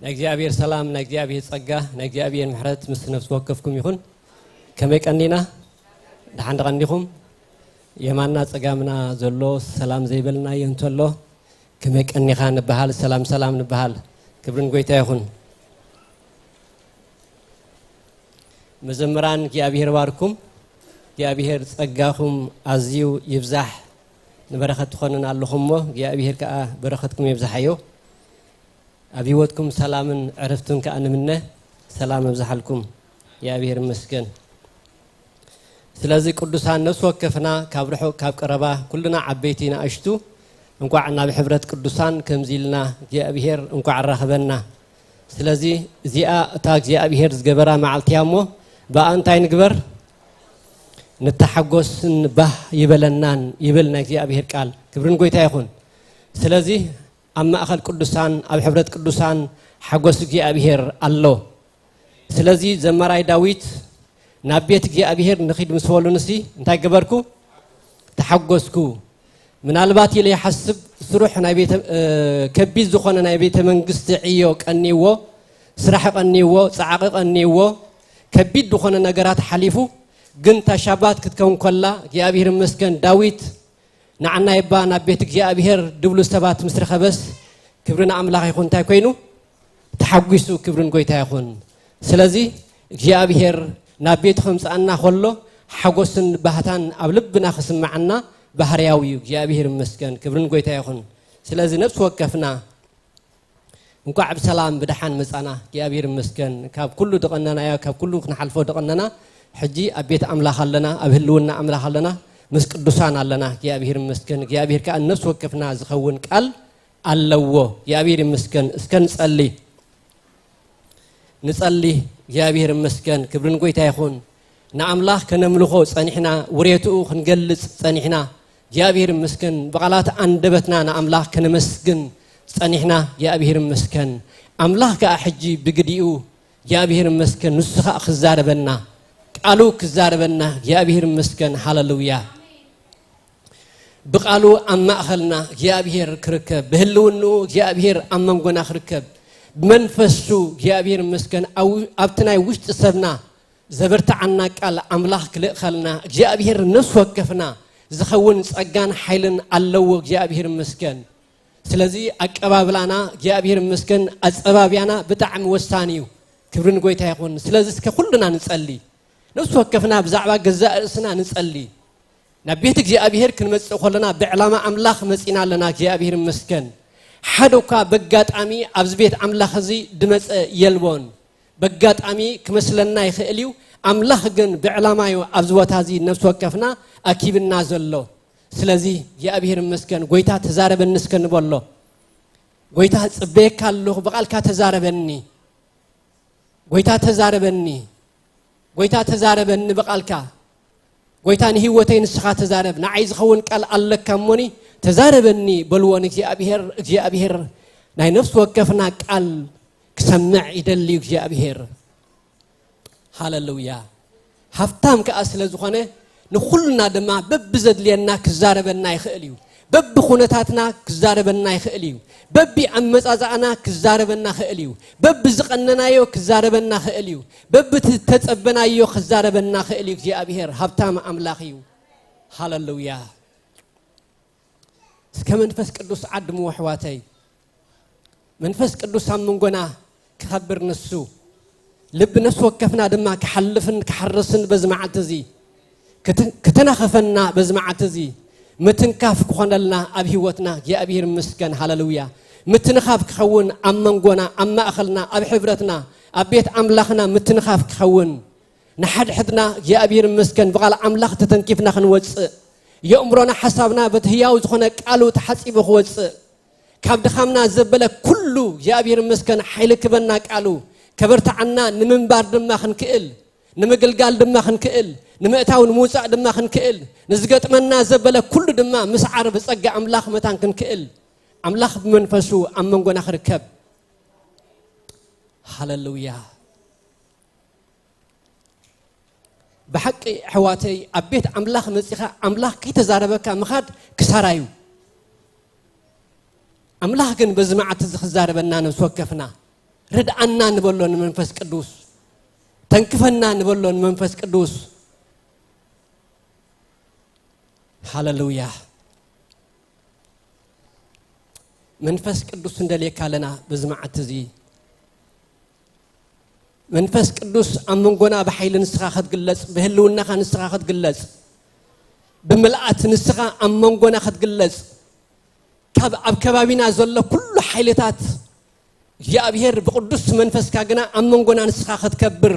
نجزي سلام نجزي صقة نجزي محرت مس نفس وقفكم يخون كم يكنينا دحين غنيكم يمانا صقامنا زلو سلام زيبلنا ينتلو كم يكني خان بحال سلام نبحال كبرن قويتا يخون مزمران جابير واركم جابير صقاكم عزيو يفزح نبرخت خوننا اللهم جابير كأ برختكم يفزحيو أبيوتكم سلام عرفتم كأن منه سلام مزحلكم يا أبير مسكن سلازي قدسان نفس وكفنا كابرحو كاب قربا كلنا عبيتنا أشتو انكو عنا بحبرة قدسان كمزيلنا يا أبير انكو عرخبنا سلازي زياء تاك يا أبير زقبرا مع التيامو بقى انتاي نقبر نتحقوس به يبلنان يبلنا يا أبير قال كبرن قويتا يخون سلازي أما أخذ قدسان أو حبرة قدسان حقوسك يا أبيهر الله سلازي زمراي داويت نبيتك يا أبيهر نخيد مسولو نسي انتاي قبركو تحقوسكو من الباتي اللي يحسب سروح نبيت كبيز دخونا نبيت من قست عيوك أنيوو سرحق أنيوو صعاقق أنيوو كبيد دخونا نقرات حليفو قنت شابات كتكون كلا يا أبيهر مسكن داويت نعنا يبا نبيتك يا أبيهر دبلو سبات مسرخ بس كبرنا أملاخ يكون تاكوينو تحقيسو كبرن قوي تاكون سلازي يا أبيهر نبيت خمس أنا خلو حقوسن بهتان أبلبنا خصم معنا بحرياوي يا أبيهر مسكن كبرن قوي تاكون سلازي نفس وقفنا نقعب سلام بدحان مسأنا يا أبيهر مسكن كاب كله دقننا يا كاب كله نحلفو دقننا حجي أبيت أملاخ لنا أبهلونا أملاخ لنا مسك دوسان علنا يا أبيهر مسكن يا أبيهر كأن نفس وقفنا زخون قال اللوه يا أبيهر مسكن اسكن نصلي يا أبيهر مسكن كبرن قوي تايخون نعم الله كنملخو صنيحنا وريتو خنجلص صنيحنا يا أبيهر مسكن بقالات أندبتنا نعم الله كنمسكن صنيحنا يا أبيهر مسكن أملاح كأحجي بقديو يا أبيهر مسكن نسخ خزاربنا قالوا كزاربنا يا أبيهر مسكن هاللويا بقالوا أما أخلنا يا أبيهر كركب بهلونو يا أبيهر أما نقول أخركب بمنفسو يا أبيهر مسكن أو أبتنا وشت سبنا زبرت عنا قال أملاح كل خلنا يا أبيهر نفس وقفنا زخون سجان حيلن اللو يا أبيهر مسكن سلزي أكبابلنا يا أبيهر مسكن أسبابيانا بتعم وستانيو كبرن قويتها يكون سلزي كلنا نصلي نفس وقفنا بزعبا جزاء سنا نصلي نبيتك يا أبيهر كنمس خلنا بعلامة أملاخ مسئنا لنا يا أبيهر مسكن حدوكا بقات أمي أبزبيت أملاخ زي دمس يلبون بقات أمي كمسلنا يخيليو أملاخ جن بعلامة أبزوات هذه نفس وقفنا أكيد النازل له سلزي يا أبيهر مسكن قويتها تزارب النسكن بالله قويتها صبيك الله بقال كتزاربني قويتها تزاربني قويتها تزاربني بقالك قويتان هيوتين سخا تزارب نعايز خون قال الله كموني تزاربني بلونك يا أبيهر ناي نفس وقفنا قال كسمع يدلي يا أبيهر هاللويا هفتام كأسل زخانه نخلنا دما ببزد لينا كزاربنا يخليو بب خونتاتنا كزاربنا يخليو بب أمصازعنا كزاربنا خليو بب زقننا يو كزاربنا خليو بب تتصبنا يو كزاربنا خليو يا أبيهر هبتام أملاخيو هاللويا كمن فس قدوس عدم وحواتي من فس قدوس من قنا كخبر نسو لب نسو وكفنا دما كحلفن كحرسن بزمعتزي كتنخفنا بزمعتزي متنكاف كخونلنا أبيوتنا يا أبيهر مسكن هاللويا متنخاف كخون أمنقونا أما أخلنا أبي حبرتنا أبيت أملاخنا متنخاف كخون نحد حدنا يا أبيهر مسكن بقال أملاخ تتنكيفنا خنوص يأمرنا حسابنا بتهياو زخنا قالوا تحسب خوص كابد خامنا زبله كله يا أبيهر مسكن حيلك بنا قالوا كبرت عنا نمنبار دما خنكئل نمقلقال دما خنكئل نمأتاو نموصع دما خنكئل نزقط منا زبله كل دما مسعر بصقع أملاخ متان خنكئل أملاخ بمنفسو أمنقونا خركب هاللويا بحق حواتي أبيت أملاخ مسيخا أملاخ كي تزاربك مخاد كسارايو أملاخ كن بزمعة تزخزار بنانا وسوكفنا ردعنا نبلون منفس قدوس تنكفنا نبلون منفس قدوس هاللويا منفس قدوس ندليك لنا بزمعت زي منفس قدوس أمنقنا بحيل نسخة خد قلص بهلونا خا نسخة خد قلص بملأت نسخة أمنقنا خد قلص كبابنا زل كل حيلتات يا أبيهر بقدوس منفس كاجنا أمنقنا نسخة خد كبر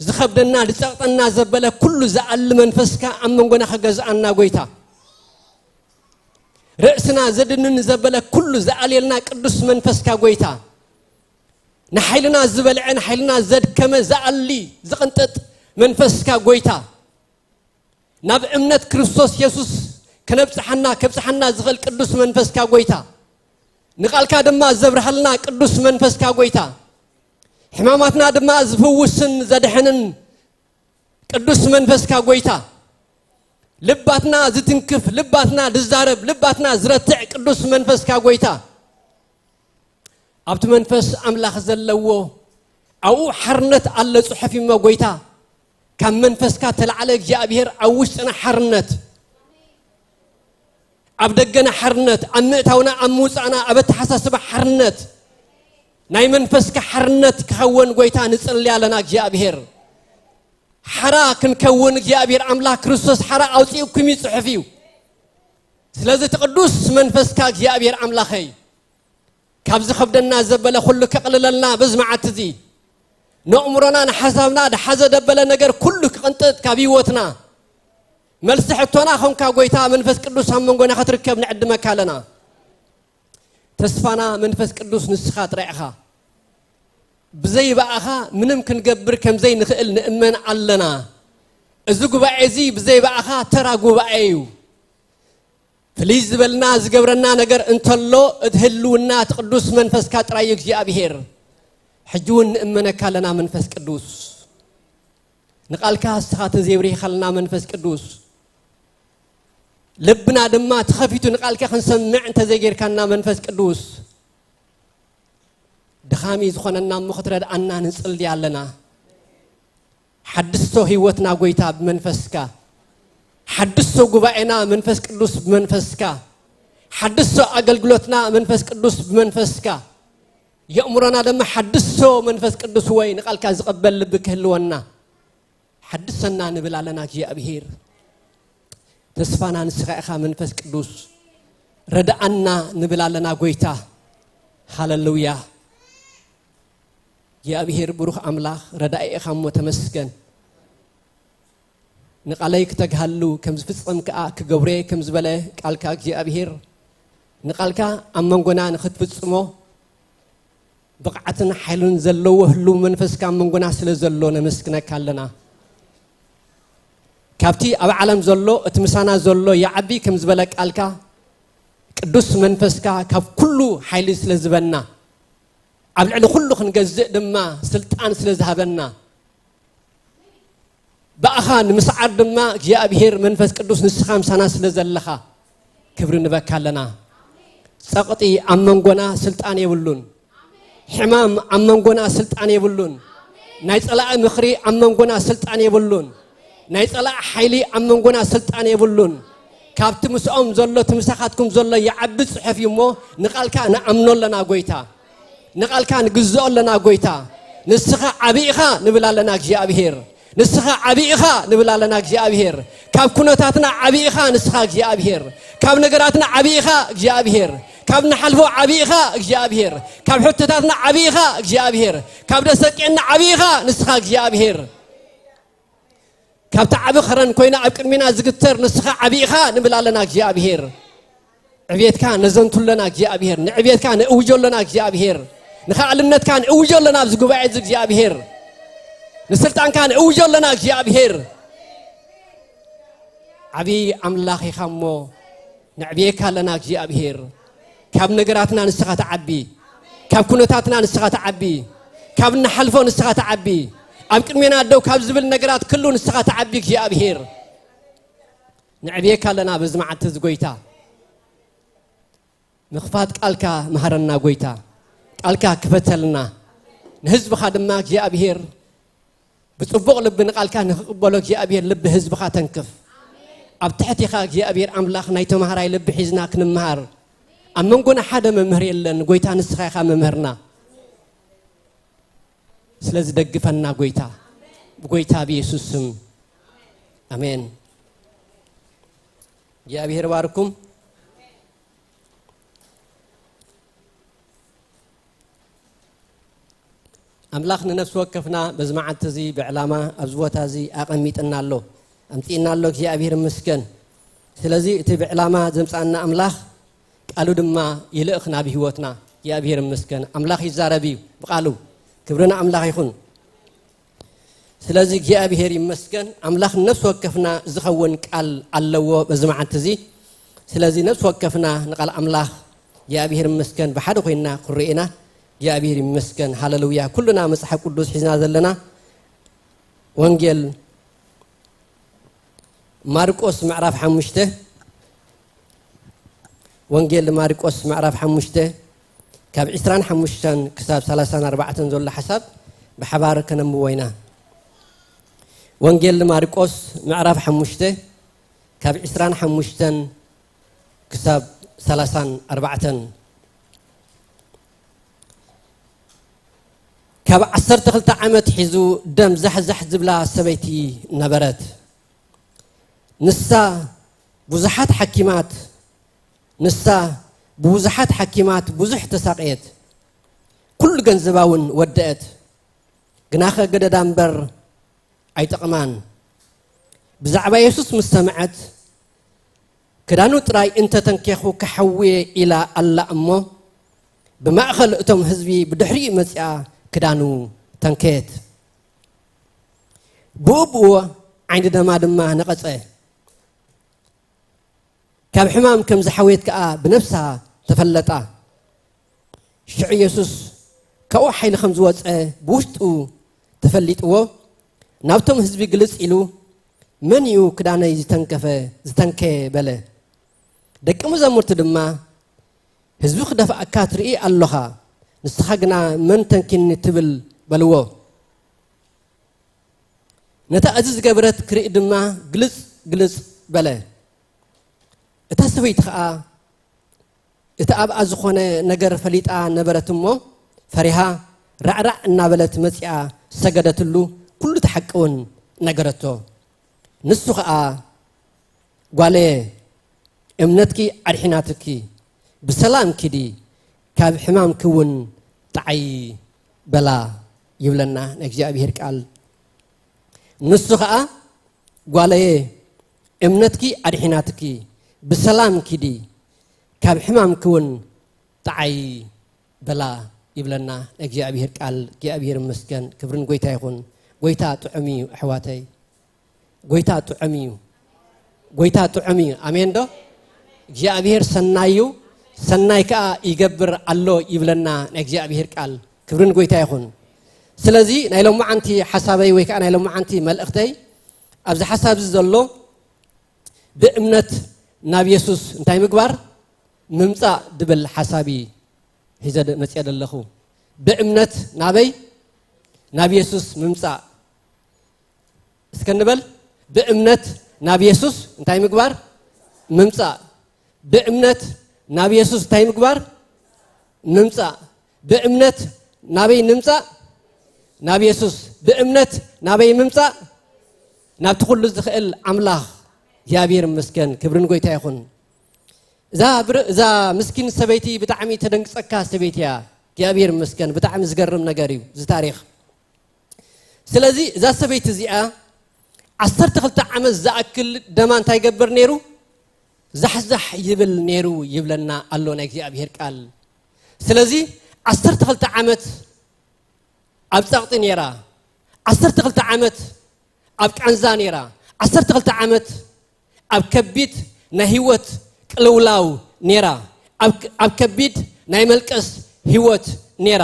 زخبدنا لسقطنا زبالة كل زعل منفس كا أمنقنا خجز عنا قويتا رأسنا زدنا زبالة كل زعل لنا قدوس منفس كا قويتا نحيلنا زبالة نحيلنا زد كما زعل لي زقنتت منفس كا قويتا ناب أمنت كريستوس يسوس كبسحنا زغل قدوس منفس كا قويتا نقال كادما زبرحلنا قدوس منفس كا قويتا حماماتنا دما زفوسن زدحنن قدوس منفس كا قويتا لباتنا زتنكف لباتنا دزارب لباتنا زرتع قدوس منفس كا قويتا ابت منفس املاخ زلو او حرنت على صحفي ما قويتا كم منفس كا تلعلك جابير او وسنا حرنت ابدغنا حرنت امتاونا اموصانا ابت حساسب حرنت ناي منفس كحرنت كون قويتا نصلي علينا እግዚአብሔር حرا كنكون እግዚአብሔር املاك ክርስቶስ حرا اوصيكم يصحفيو ስለዚህ ተቅዱስ መንፈስ ከእግዚአብሔር አምላኸይ ካብዝ خبدنا ዘበለ ሁሉ ከቅልለልና በዝማዓት እዚ ነኡምሮና ንሐሳብና ደሐዘ ደበለ ነገር ኩሉ ከቅንጥት ካብይወትና መልስ ሕቶና ኾንካ ጎይታ መንፈስ ቅዱስ አመንጎና ከተርከብ ንዕድመካ ለና ተስፋና መንፈስ ቅዱስ ንስኻ ጥራይኻ بزي بقى منم كنجبر كم زي نخيل نأمن علنا الزوج بقى زي بزي بقى ترى جو بقى فليز بالنا زجبرنا نجر انت الله ادهلونا تقدس منفس كاترايك جي أبيهر حجون نأمنك لنا منفس قدوس نقال كاس خات زيوري خلنا منفس قدوس لبنا دما تخفيتو نقال كا خنسمع انت زيجير كنا منفس قدوس دخامي زخوننا مخترد أننا نصلي علينا حدثو هيوتنا قويتا بمنفسكا حدثو قبائنا منفس قدوس بمنفسكا حدثو أقلقلوتنا منفس قدوس بمنفسكا يأمرنا دم حدثو منفس قدوس وين قال كاز قبل لبك هلونا حدثنا نبل علينا جي أبيهير تسفانا نسخائخا منفس قدوس ردعنا نبل علينا قويتا هاللويا يا أبيهر بروح أملاخ ردائي خام وتمسكن نقاليك تجهلو كم زفصم كجوري كم زبلة قالك يا أبيهر نقالك أمانجونا نخد فصمه بقعتنا حلون زلوا وهلو منفس كام أمانجونا سل زلوا نمسكنا كلنا كابتي أبى عالم زلوا اتمسانا زلوا يا عبي كم زبلة قالك قدوس منفس كاب كله حيل سل زبنا عبد كله خنجزء دما سلطان سلذهبنا بأخان مسعر دما جاء بهير منفس قدوس نسخام سنة سلزلخا كبر نبكى لنا سقطي أمنقنا سلطان يبلون حمام أمنقنا سلطان يبلون نايت ألا مخري أمنقنا سلطان يبلون نايت ألا حيلي أمنقنا سلطان يبلون كابت مسؤوم زلو تمسخاتكم زلو يعبد صحف يمو نقال كان أمنو لنا قويتا نقال كان جزء لنا قويتا نسخة عبيخة نبلا لنا جابير نسخة عبيخة نبلا لنا جابير كاب كنوتاتنا عبيخة نسخة جابير كاب نقراتنا عبيخة جابير كاب نحلفو عبيخة جابير كاب حتتاتنا عبيخة جابير كاب نسكينا عبيخة نسخة جابير كاب تعبخرن كوينا أبكر منا زقتر نسخة عبيخة نبلا لنا جابير عبيت كان نزنت لنا جابير عبيت كان أوجل لنا جابير نخالنت كان أوجل لنا بزقباعد زق جابير نسلطان كان أوجل لنا جابير عبي أملاخي خمو نعبيك لنا جابير كاب نقراتنا نسخة عبي كاب كنوتاتنا نسخة عبي كاب نحلفو نسخة عبي أبكر منا دو كاب زبل نقرات كله نسخة عبي جابير نعبيك لنا بزمعة تزقويتا مخفات قالك مهرنا قويتا قالك كفتلنا نهزب خادم እግዚአብሔር بتصبغ لب نقالك نقبله እግዚአብሔር لب ህዝብ خاتنكف ኣብ ትሕቲኻ እግዚአብሔር ኣምላኽ ናይ ተማሃራይ ልብ ሒዝና ክንምሃር ኣብ መንጎና ሓደ መምህር የለን ጎይታ ንስኻ ኢኻ መምህርና ስለዚ ደግፈና ጎይታ ጎይታ በኢየሱስ ስም አሜን እግዚአብሔር ባርኩም أملاخ نفس وقفنا بزمعت زي بعلامة أبزوتها زي أقميتنا له أمتينا له زي أبير مسكن سلازي تبع علامة زمسنا أملاخ قالوا دما يلأخنا بهوتنا يا أبير مسكن أملاخ يزاربي قالوا كبرنا أملاخ يخون سلازي زي أبير مسكن أملاخ نفس وقفنا زخون قال الله بزمعت زي سلازي نفس وقفنا نقال أملاخ يا أبير مسكن بحد خوينا قرئنا يا أبير مسكن هاللويا كلنا مسح قدوس حزنا زلنا وانجيل ماركوس معرف حمشته وانجيل ماركوس معرف حمشته كاب عسران حمشتن كتاب 34 زول حسب بحبار كنم وينا وانجيل ماركوس معرف حمشته كاب عسران حمشتن كتاب 34 كاب 10 عامت حزو دم زحزح زبلا سبيتي نبرت نسا بوزحات حكيمات نسا بوزحات حكيمات بوزح تساقيت كل جنزباون ودأت جناخة قد دامبر أي تقمان بزعبا يسوس مستمعت كدانو تراي انت تنكيخو كحوي إلى الله أمو بمأخل أتم هزبي بدحري مسيا كدانو تنكيت بوبو عند دما دما نقصه كاب حمام كم زحويت كا بنفسها تفلطا شع يسوس كو حيل خمز وصه بوشطو تفليطو نابتم حزبي غلص إلو من يو كدانه يتنكفه زتنكه بله دق مزمرت دما حزبي خدف اكاتري اللوها نسخنا من تنكن تبل بلوه نتا أزز قبرت كري دما جلس بلا اتسويت خا اتاب ازخونه نجر فليطا نبرتمو فريها رعرع نابلت مسيا سجدتلو كل تحقون نجرتو نسو خا قالي امنتكي ارحيناتكي بسلام كدي كاب حمام كون تعي بلا يبلنا እግዚአብሔር ቃል ንስخا ጓለየ እምነትኪ አድሒናትኪ بسلام كدي كاب حمام كون تعي بلا يبلنا እግዚአብሔር ቃል እግዚአብሔር መስገን ክብርን ጎይታ ይሁን ጎይታ ጥዑሚ አሕዋተይ ጎይታ ጥዑሚ አሜን ዶ እግዚአብሔር ሰናዩ سنايكا يجبر الله يبلنا እግዚአብሔር ቃል ክብርን ጎይታ ይሁን ስለዚህ ናይሎም ማዓንቲ ሓሳበይ ወይ ከዓ ናይሎም ማዓንቲ መልእኽተይ ኣብዚ ሓሳብ ዘሎ በእምነት ናብ ኢየሱስ እንታይ ምግባር ምምጻእ ድብል ሓሳቢ ሂዘ መጽያ ደለኹ በእምነት ናበይ ናብ ኢየሱስ ምምጻእ እስከንበል በእምነት ናብ ኢየሱስ እንታይ ምግባር ምምጻእ በእምነት نبي يسوع تايم كبار نمسا بأمنة نبي نمسا نبي يسوع بأمنة نبي نمسا نبتقول لزخل أملاخ يا بير مسكين كبرن قوي تايخون إذا مسكين سبيتي بتعمي تدنك سكا سبيتيا يا بير مسكين بتعمي زقرم نجاري زي تاريخ سلازي إذا سبيت زيا عصرت خلت عمل زاكل دمان تايجبر نيرو زحزح يبل نيرو يبلنا الله እግዚአብሔር ቃል ስለዚህ 12 ዓመት ኣብ ጻቅጥ ነራ 12 ዓመት ኣብ ቃንዛ ነራ 12 ዓመት ኣብ ከቢድ ናይ ህይወት ቅልውላው ነራ ኣብ ከቢድ ናይ መልቀስ ህይወት ነራ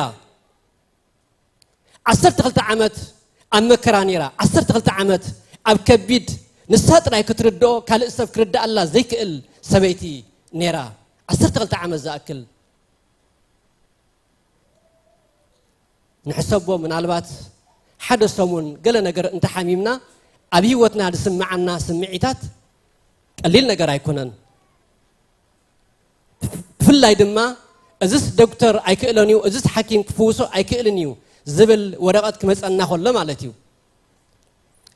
12 ዓመት ኣብ መከራ ነራ 12 ዓመት ኣብ ከቢድ نساتنا كتردو كالسف كرد الله زيك سبيتي نيرا 12 عام زاكل نحسبه من البات حد سمون قال نجر أنت حميمنا أبي وتنا سمعنا سمعيتات قليل نجر يكونن في الله دما أزس دكتور أيكلنيو أزس حكيم كفوسو أيكلنيو زبل ورقات كمس أنا خلا مالتيو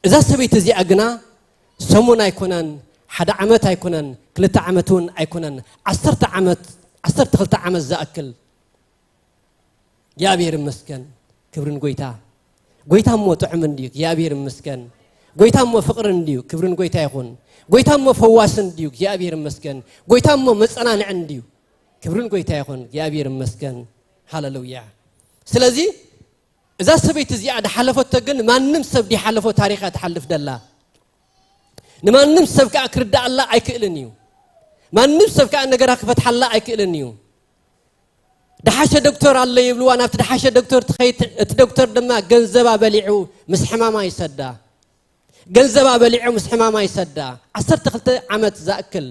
إذا سبيت زي أجنا سمون أيكونن حدا عمت أيكونن كلتا عمتون أيكونن عصرت خلتا عمت زأكل يا بير مسكن كبرن قويتا مو تعمل ديك يا بير مسكن قويتا مو فقرن ديك كبرن قويتا يخون قويتا مو فواسن ديك يا بير مسكن قويتا مو مسأنا عنديو كبرن قويتا يخون يا بير مسكن هاللويا سلازي إذا سبيت زيادة حلفت تجن ما نمسب دي حلفوا تاريخها تحلف دلا نما نمسب كأكرد الله أيكلنيو ما نمسب كأنجرك فتح الله أيكلنيو دحاشة دكتور الله يبلو أنا دحاشة دكتور تخيت الدكتور دما جنزبا بليعو مسحما ما يصدّا جنزبا بليعو مسحما ما يصدّا عصرت خلت عمت زأكل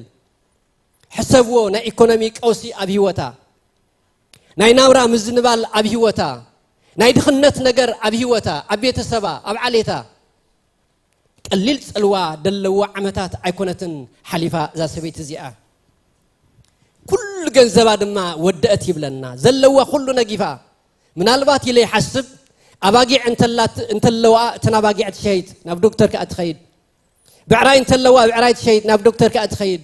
حسبوه نا إيكونوميك أوسي أبي وتا نا يناورا مزنبال أبي وتا نا يدخلنت نجر أبي وتا أبيت السبا أب عليتا قليل سلوا دلوا عمتات أيكونتن حليفة ذا سبيت زياء كل جنزبا دما ودأت يبلنا زلوا كل نجيفا من البات يلي حسب أباقي أنت اللواء تناباقي أتشيد ناب دكتور كأتخيد بعراي أنت اللواء بعراي تشيد ناب دكتور كأتخيد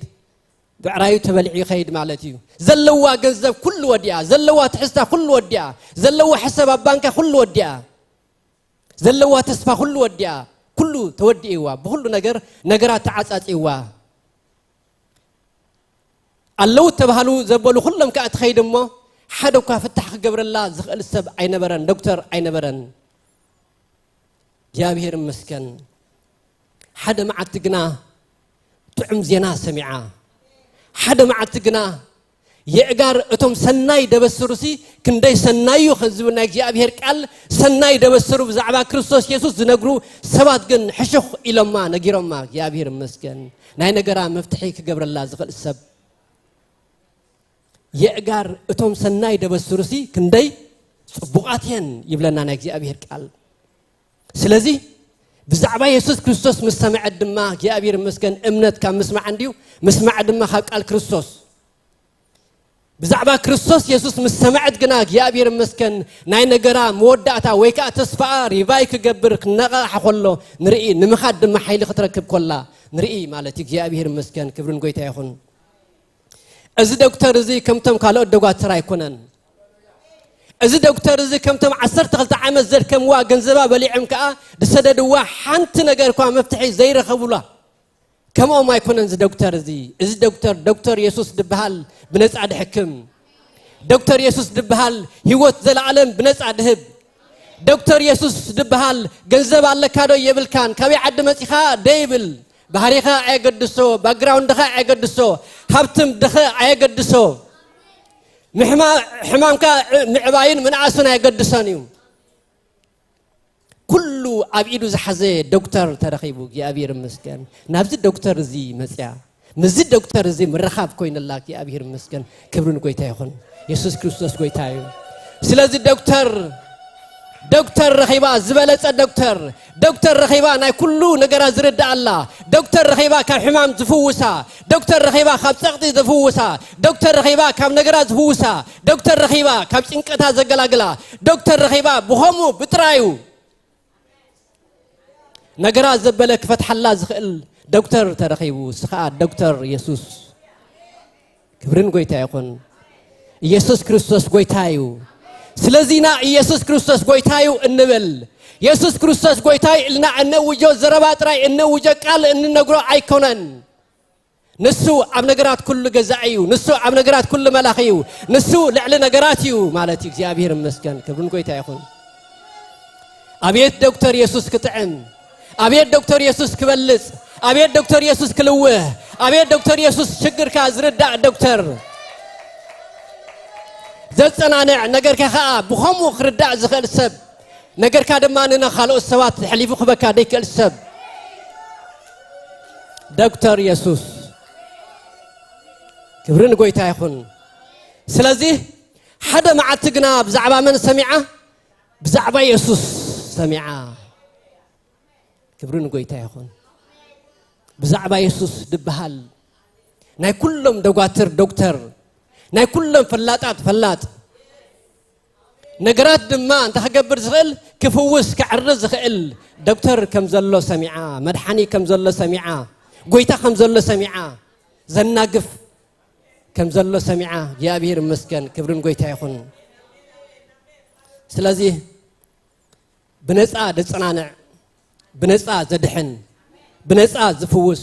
بعراي تبلعي خيد مالتيو زلوا جنزب كل وديا زلوا تحسها كل وديا زلوا حسب بانك كل وديا زلوا تسفى كل وديا كله تودي إيوه بكل نجرات تعاسات إيوه اللو تبهلو زبلو كلهم كأتخيد أمه حدو كفتح قبر الله زخل السب عين برن دكتور عين برن يا بير مسكن حدا مع التقنا تعم زينا سمعة حدا مع التقنا يأجر أتوم سناي دبسروسي كندي سنايو خنزبنا يا بير قال سناي دبسرو بزعبا كريستوس يسوع زنقرو سبات جن حشخ إلى ما نجيرم ما يا بير مسكن ناي نجرا مفتحي كقبر الله زخل السب يأجر أتوم سناي دبسروسي كندي بقاتين يبلنا نجزي أبير قال سلزي بزعبا يسوع كريستوس مستمع الدماء يا أبير مسكن أمنت كان مسمع عنديو مسمع الدماء خلق الكريستوس بزعبا كريستوس يسوع مستمع جناك يا أبير مسكن ناي نجرا مودعتا ويكا تسفار يبايك جبرك نقا حقوله نرئي نمخد دم حيل خطرك بكلا نرئي مالتك يا أبير مسكن كبرن قويتا يخون أزي دكتور زي كم تم قالوا الدقات ترى يكونن أزي دكتور زي كم تم عصرت غلط عمل زر كم واجن زباب اللي عمكا دسدد حنت نجار كوا مفتحي زير خبوله كم ما يكونن زي دكتور زي أزي دكتور يسوع دبهال بنسعد حكم دكتور يسوع دبهال هيوت زي العالم بنسعد هب دكتور يسوع دبهال جنزب الله كادو يبل كان كبي عد مسيخا ديبل بحريخا عيقدسو باقراوند دخا عيقدسو هبتم دخا عيقدسو حمامكا معباين من عاسونا عيقدسانيو كله أبيدو زحزي دكتور ترخيبو يا أبير مسكن نابز الدكتور زي مسيا مزيد دكتور زي مرخاب كوين الله يا أبير مسكن كبرون كويتا يخون يسوس كريستوس كويتايو سلازي دكتور رخيبا زبالة دكتور رخيبا ناي كله نجرا زرد الله دكتور رخيبا كم حمام زفوسا دكتور رخيبا كم سقطي زفوسا دكتور رخيبا كم نجرا زفوسا دكتور رخيبا كم سنكتا زجلاجلا دكتور رخيبا بهمو بترايو نجرا زبالة فتح الله زخل دكتور ترخيبو سخاء دكتور يسوع كبرن قويتا يكون يسوع كريستوس قويتايو سلازينا يسوع كريستوس قويتايو النبل يسوع كريستوس قويتاي لنا أنه وجو زربات راي أنه وجو قال أن نقرأ أيكونن نسو عم نقرات كل جزائيو نسو عم نقرات كل ملاخيو نسو لعل نقراتيو مالتك يا أبير مسكن كبرن قويتاي يكون أبيت دكتور يسوع كتعن أبيت دكتور يسوع كبلس أبيت دكتور يسوع كلوه أبيت دكتور يسوع شجر كازرد دكتور زلتنا نجر كخاء بخمو خرداء زخل السب نجر كادماننا خالو السوات حليفو خبكا ديك السب دكتور يسوع كبرن قويتا يخون سلازي حدا مع التقنا بزعبا من سمعه بزعبا يسوس سمعا كبرون قويتا يخون بزعبا يسوس دبهال ناي كلهم دوغاتر دكتور ناي كلهم فلات نقرات دما انت خقبر زغل كفوس كعرز زغل دكتور كم زلو سمعا مدحاني كم زلو سمعا قويتا كم زلو سمعا زناقف كم زلو سمعا جابير مسكن كبرون قويتا يخون سلازي بنسعى دصنانع بنسعى زدحن بنسعى زفوس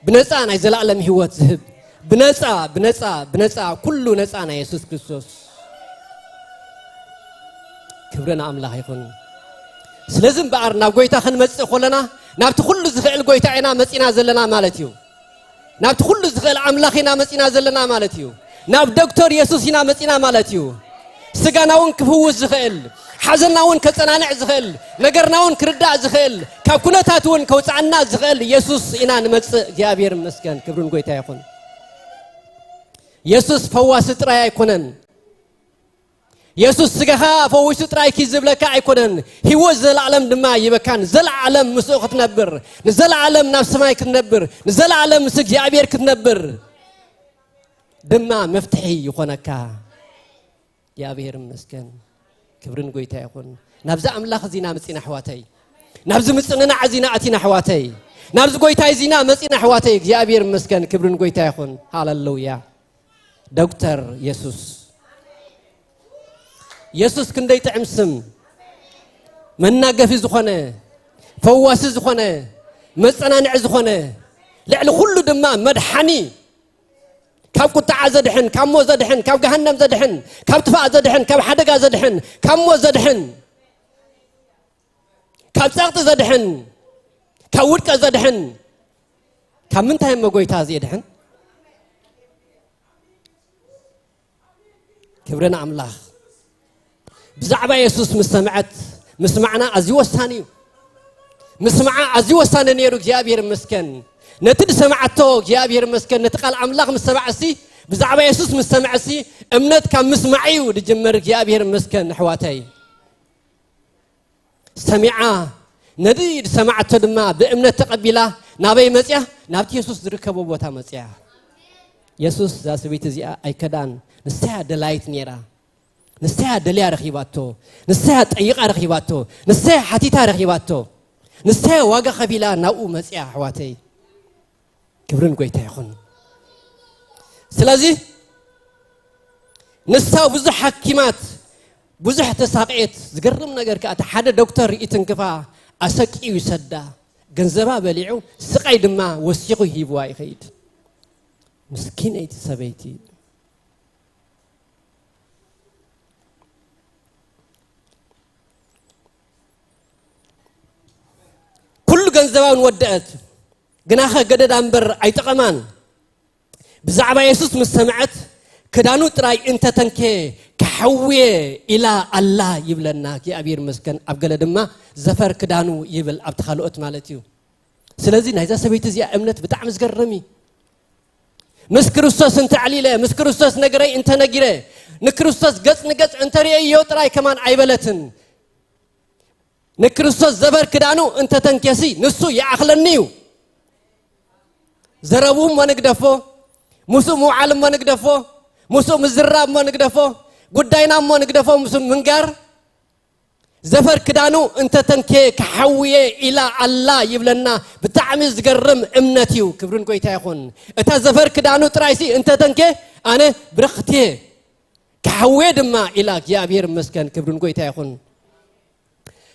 بنسعى نايزل عالم هيوت زهب بنسعى كله نسعى نا يسوع كريستوس كبرنا أملاح يكون سلازم بعرنا قويتا خن مسح خلنا نابت كل زغل قويتا عنا مسينا زلنا مالتيو نابت كل زغل أملاحنا مسينا زلنا مالتيو ناب دكتور يسوعنا مسينا مالتيو سجناون كفوز زغل حزناون كصنانع زغل نجرناون كرداء زغل كابكوناتاتون كوصعنا زغل يسوع إنا نمص እግዚአብሔር ይመስገን ክብሩን ጎይታ ይሁን يسوع فواس تراي يكونن يسوع سجها فواس تراي كيزبلك يكونن هو زلعلم دما يبكان زلعلم مسوق تنبر زلعلم نفس ما يكنبر زلعلم مسك እግዚአብሔር كتنبر دما مفتحي يكونك እግዚአብሔር ይመስገን كبرن قويتا يكون نبز أملاخ زينا مسينا حواتي نبز مسنا عزينا أتينا حواتي نبز قويتا زينا مسينا حواتي እግዚአብሔር ይመስገን كبرن قويتا يكون هاللويا دكتور يسوس كندي تعمسم من ناقف زخنة فواس زخنة مسنا زخنة لعل كل دماء مدحني كاب قطع زدحن كاب مو زدحن كاب جهنم زدحن كاب تفاع زدحن كاب حدقة زدحن كاب مو زدحن كاب ساقط زدحن كاب ورك زدحن كاب من تهم مقويتا زيدحن كبرنا أملاخ بزعبا يسوس مسمعنا أزيو الثاني مسمع أزيو الثاني نيرو እግዚአብሔር مسكن نتد سمعته እግዚአብሔር مسكن نتقال أملاخ مسمعسي بزعبا يسوس مسمعسي أمنت كان مسمعيو دجمر እግዚአብሔር مسكن حواتي سمعا نديد سمعته دما بأمنت تقبله نابي مسيا نابت يسوس دركبو بوتا مسيا يسوس ذا سبيت زي أيكدان نسيا دلايت نيرا نسيا دليا رخيباتو نسيا طيق رخيباتو نسيا حتيتا رخيباتو نسيا واقع خبيلا ناو مسيا حواتي كبرن قويتا يخون سلازي نساو بزح حكيمات بزح تساقيت زقرم نقر كأت حدا دكتور يتنكفا أسكي يسدا جنزبا بليعو سقاي دما وسيقو هيبوا يخيد مسكين ايت سبيتي كل جنزبان ودأت جناخه جدد أمبر أي تقمان بزعبا يسوس مستمعت كدانو تراي انت تنكي كحوية إلى الله يبلنا كي أبير مسكن أبقل دما زفر كدانو يبل أبتخلقت مالتيو سلازي نايزا سبيت زي أمنت بتعمز قرمي مسكروستوس انت عليله مسكروستوس نقري انت نقري نكروستوس قص نقص انت رأي يوتراي كمان عيبلتن نكروستوس زفر كدانو انت تنكيسي نسو يعخلنيو زربوم ما نقدفو مسو معلم ما نقدفو مسو مزراب ما نقدفو قداينا ما نقدفو مسو منقر زفر كدانو انت تنكي كحوية الى الله يبلنا بتعمز قرم امنتيو كبرون كويتا يخون اتا زفر كدانو ترايسي انت تنكي انا برختي كحوية دما الى እግዚአብሔር مسكن كبرون كويتا يخون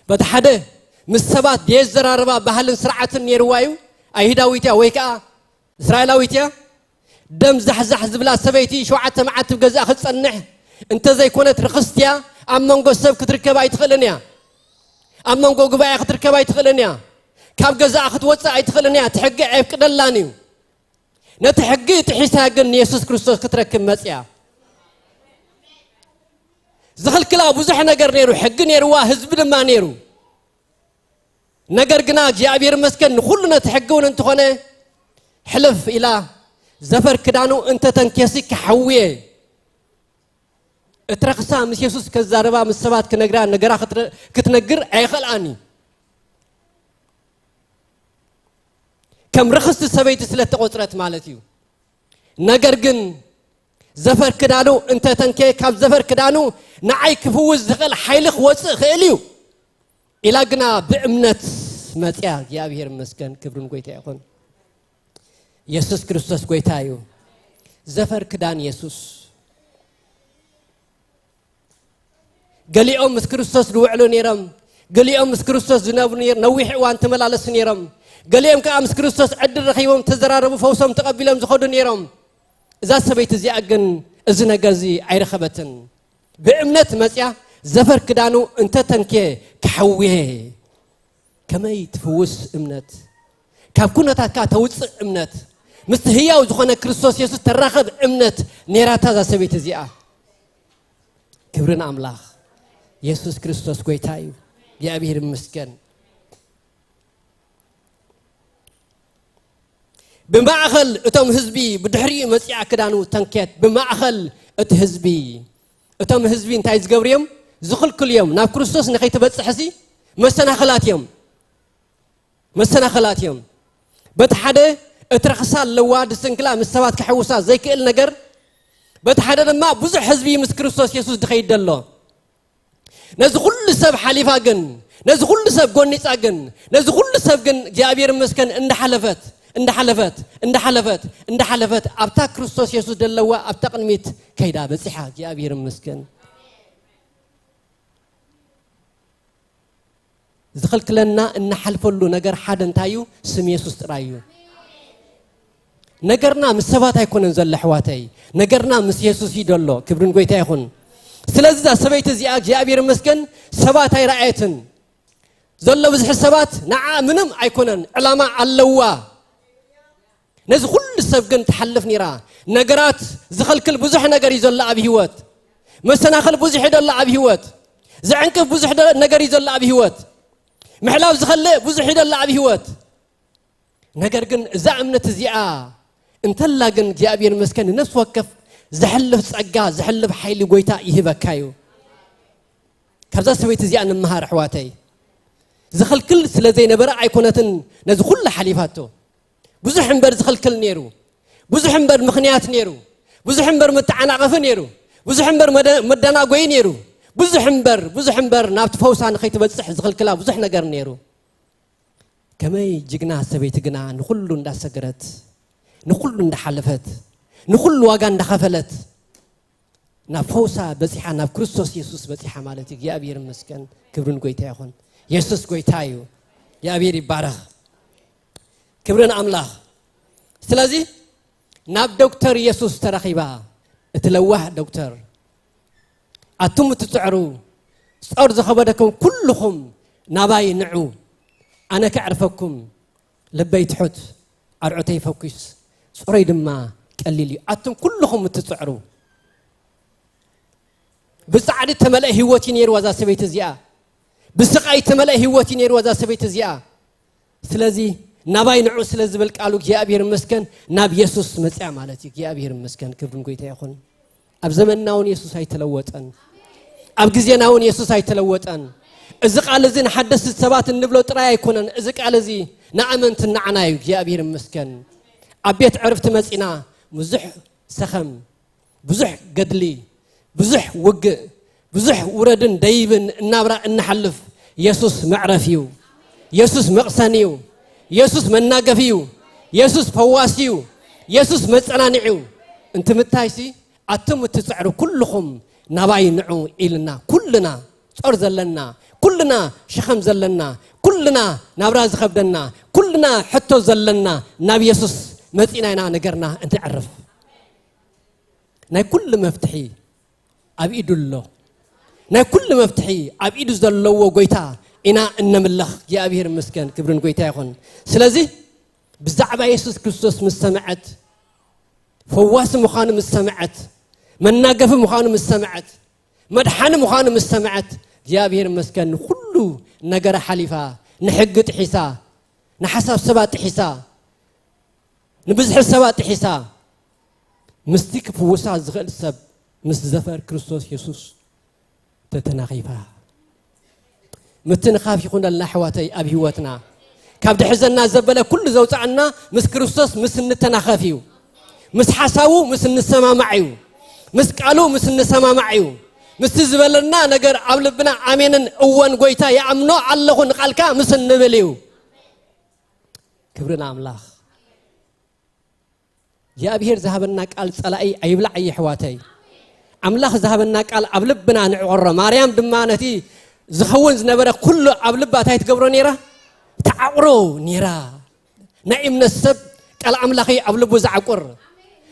بتحده مسبات ديزراربا بحالن سرعتن يروايو ايهداويتيا ويكا اسرائيلاويتيا دم زحزح زبلا سبيتي شوعة معت بجزاء خصنح انت زي كونت رخصتيا أمانجو سب كتركب أيتخلنيا أمانجو جباي كتركب أيتخلنيا كاب جزاء خطوات أيتخلنيا تحقق عيب كدلانيو نتحقق تحسها جن يسوع كريستوس كتركب مسيا زخل كلا بوزح نجر نيرو حق نيرو حزب ما نيرو نجر جناج يا أبير مسكن كلنا تحققون أنت خنا حلف إلى زفر كدانو أنت تنكسك حويه اترخصا مس يسوس كزاربا مس سبات كنغرا نغرا كتنغر ايخلاني كم رخصت سبيت سلت قطرت مالتيو نغر جن زفر كدانو انت تنكي كاب زفر كدانو نعي كفوز زغل حيلخ وص خيليو الى غنا بامنت متيا يا بير مسكن كبرن غويتا يكون يسوع كريستوس غويتايو زفر كدان يسوع قاليهم مس كريستوس دوعلو نيرم قاليهم مس كريستوس زنابو نير نويح وان تملالس نيرم قاليهم كامس كريستوس عد رخيبهم تزراربو فوسهم تقبلهم زخدو نيرم اذا سبيت زي اجن ازنا غزي ايرخبتن بامنت مصيا زفر كدانو انت تنكي كحويه كما يتفوس امنت كاب كنتاك توص امنت مستهياو زخونه كريستوس يسوع تراخب امنت نيراتا ذا سبيت زيا كبرنا املاح يسوع كريستوس كويتايو يا ابير مسكن بماخل اتم حزبي بدحري مصيا كدانو تنكيت بماخل ات حزبي اتم حزبي انتاي زغبريم زخل كل يوم ناب كريستوس نخي تبصحسي مسناخلات يوم بتحده اترخصال لواد سنكلا مسبات كحوسا زي كل نجر بتحده لما بزح حزبي مس كريستوس يسوع دخيد الله نز كل سب حليفا جن نز كل سب غني صاغن نز كل سب جن جابير مسكن عند حلفت ابتا كريستوس يسوع دلوا ابتا قنميت كيدا بصحه جابير مسكن زخلك لنا ان حلفلو نجر حد انتايو سم يسوع رايو نجرنا مسبات هيكون زل حواتي نجرنا مس يسوع يدلو كبرن غويتا يكون سلازا سبيت زيا جابير مسكن سبات هي رايتن زل بزح سبات نعا منم ايكونن علامه علوا نز كل سبقن تحلف نيرا نجرات زخلكل بزح نجر يزل ابي هوت مسناخل بزح يدل ابي هوت زعنكف بزح نجر يزل ابي هوت محلاو زخله بزح يدل ابي هوت نجر جن زعمنت زيا انت لا جن جابير مسكن نفس وقف زحلف صقا زحلف حيل غويتا يهبكايو كذا سويت زيا نمهار حواتي زخل كل سلازي نبرا ايكونتن نز كل حليفاتو بزح امبر زخل كل نيرو بزح امبر مخنيات نيرو بزح امبر متعناقف نيرو بزح امبر مدناغوي نيرو بزح امبر نابت فوسان خيت بصح زخل كلا بزح نجر نيرو كماي جغنا سبيت غنا نخلو انداسغرت نخلو اندحلفت نخلو واغا اندخفلت نفوسا بصحا ناب كريستوس يسوع بصحا مالتي يا ابير مسكن كبرن غويتا يكون يسوع غويتايو يا ابير يبارك كبرنا املاح سلازي ناب دكتور يسوع ترخيبا اتلوح دكتور اتم تطعرو صور زخبدكم كلكم ناباي نعو انا كعرفكم لبيت حوت ارعتي فوكس صوري دما قليلي اتم كلكم تطعرو بسعد تملأ هوتي نير وذا سبيت زيا بسقاي تملأ هوتي نير وذا سبيت زيا سلازي ناباي نعو سلاز بالقالو እግዚአብሔር መስከን ናብ ኢየሱስ መጽያ ማለት እግዚአብሔር መስከን ክብርን ጎይታ ይሁን ኣብ ዘመናውን ኢየሱስ አይተለወጠን ኣብ ግዜናውን ኢየሱስ አይተለወጠን እዚ ቃል እዚ ንሐደስ ሰባት እንብሎ ጥራይ አይኮነን እዚ ቃል እዚ ንኣመንት ንዓናዩ እግዚአብሔር መስከን ኣብ ቤት ዕርፍት መጽና ብዙሕ ሰኸም ብዙሕ ገድሊ ብዙሕ ውግእ ብዙሕ ውረድን ደይብን እናብራ እንሐልፍ ኢየሱስ መዕረፊዩ ኢየሱስ መቕሰኒዩ يسوع مناقفيو يسوع فواسيو يسوع مصنانعيو انت متايسي اتم تسعروا كلكم نباي نعو إلنا كلنا صور زلنا كلنا شخم زلنا كلنا نبراز خبدنا كلنا حتى زلنا نبي يسوع مصينانا نغرنا انت عرف ناي كل مفتحي اب ايد الله ناي كل مفتحي اب ايد زلو غويتا إنا إنملخ يا أبير مسكن كبرن قويتا يخون سلازي بزعبا يسوع كريستوس مستمعت فواس مخان مستمعت مناقف مخان مستمعت مدحان مخان مستمعت يا أبير مسكن كله نجر حليفة نحقت حسا نحسب سبات حسا نبزح سبات حسا مستيك فوسا زغل سب مس زفر كريستوس يسوس تتناخيفا متنخاف يكون لنا حواتي أبي هوتنا كابد حزننا زبلة كل زوج عنا مس كريستوس مس نتناخفيو مس حساو مس نسمع معيو مس قالو مس نسمع معيو مس زبلنا نجر عبلبنا آمين أول قويتا يا أمنو الله نقالك مس نبليو كبرنا أملاخ يا أبيهر ذهبنا قال صلاة أيبلع أي حواتي أملاخ ذهبنا قال عبلبنا نعور مريم دمانتي زخون زنبرة كل عبلبات هاي تقبرو نيرا تعورو نيرا نعم نسب قال أملاخي عبلبو زعقر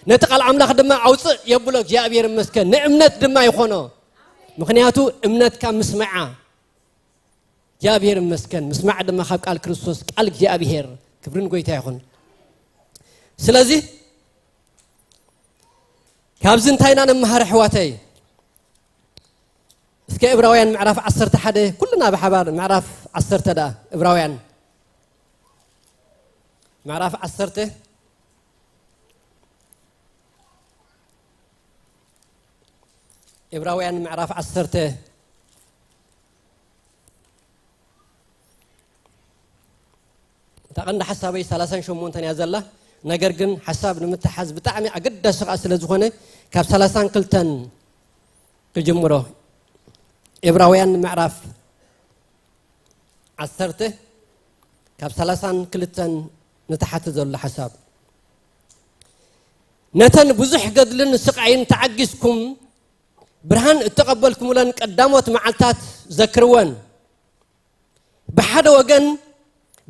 نتقال أملاخ دما عوص يبلغ يا أبيهر مسكن نعمت دما يخونو مخنياتو امنت كان مسمعة يا أبيهر مسكن مسمع دما خاب قال كريستوس قال يا أبيهر كبرن قويتا يخون سلازي كابزن تاينا نمهر حواتي اسكي إبراويان معرف عصرت حدا كلنا بحبار معرف عصرت دا إبراويان معرف عصرته إبراويان معرف عصرته تقلنا حسابي 30 شمون تنيازله نجرجن حساب نمتحز بتعمي أجد سقى سلزخونه كاب 30 كلتن كجمره إبراويان معرف عصرته كاب 30 كلتن نتحت ذل حساب نتن بزح قدلن سقعين تعجزكم برهان تقبلكم لن قدامات معلتات ذكروان بحد وجن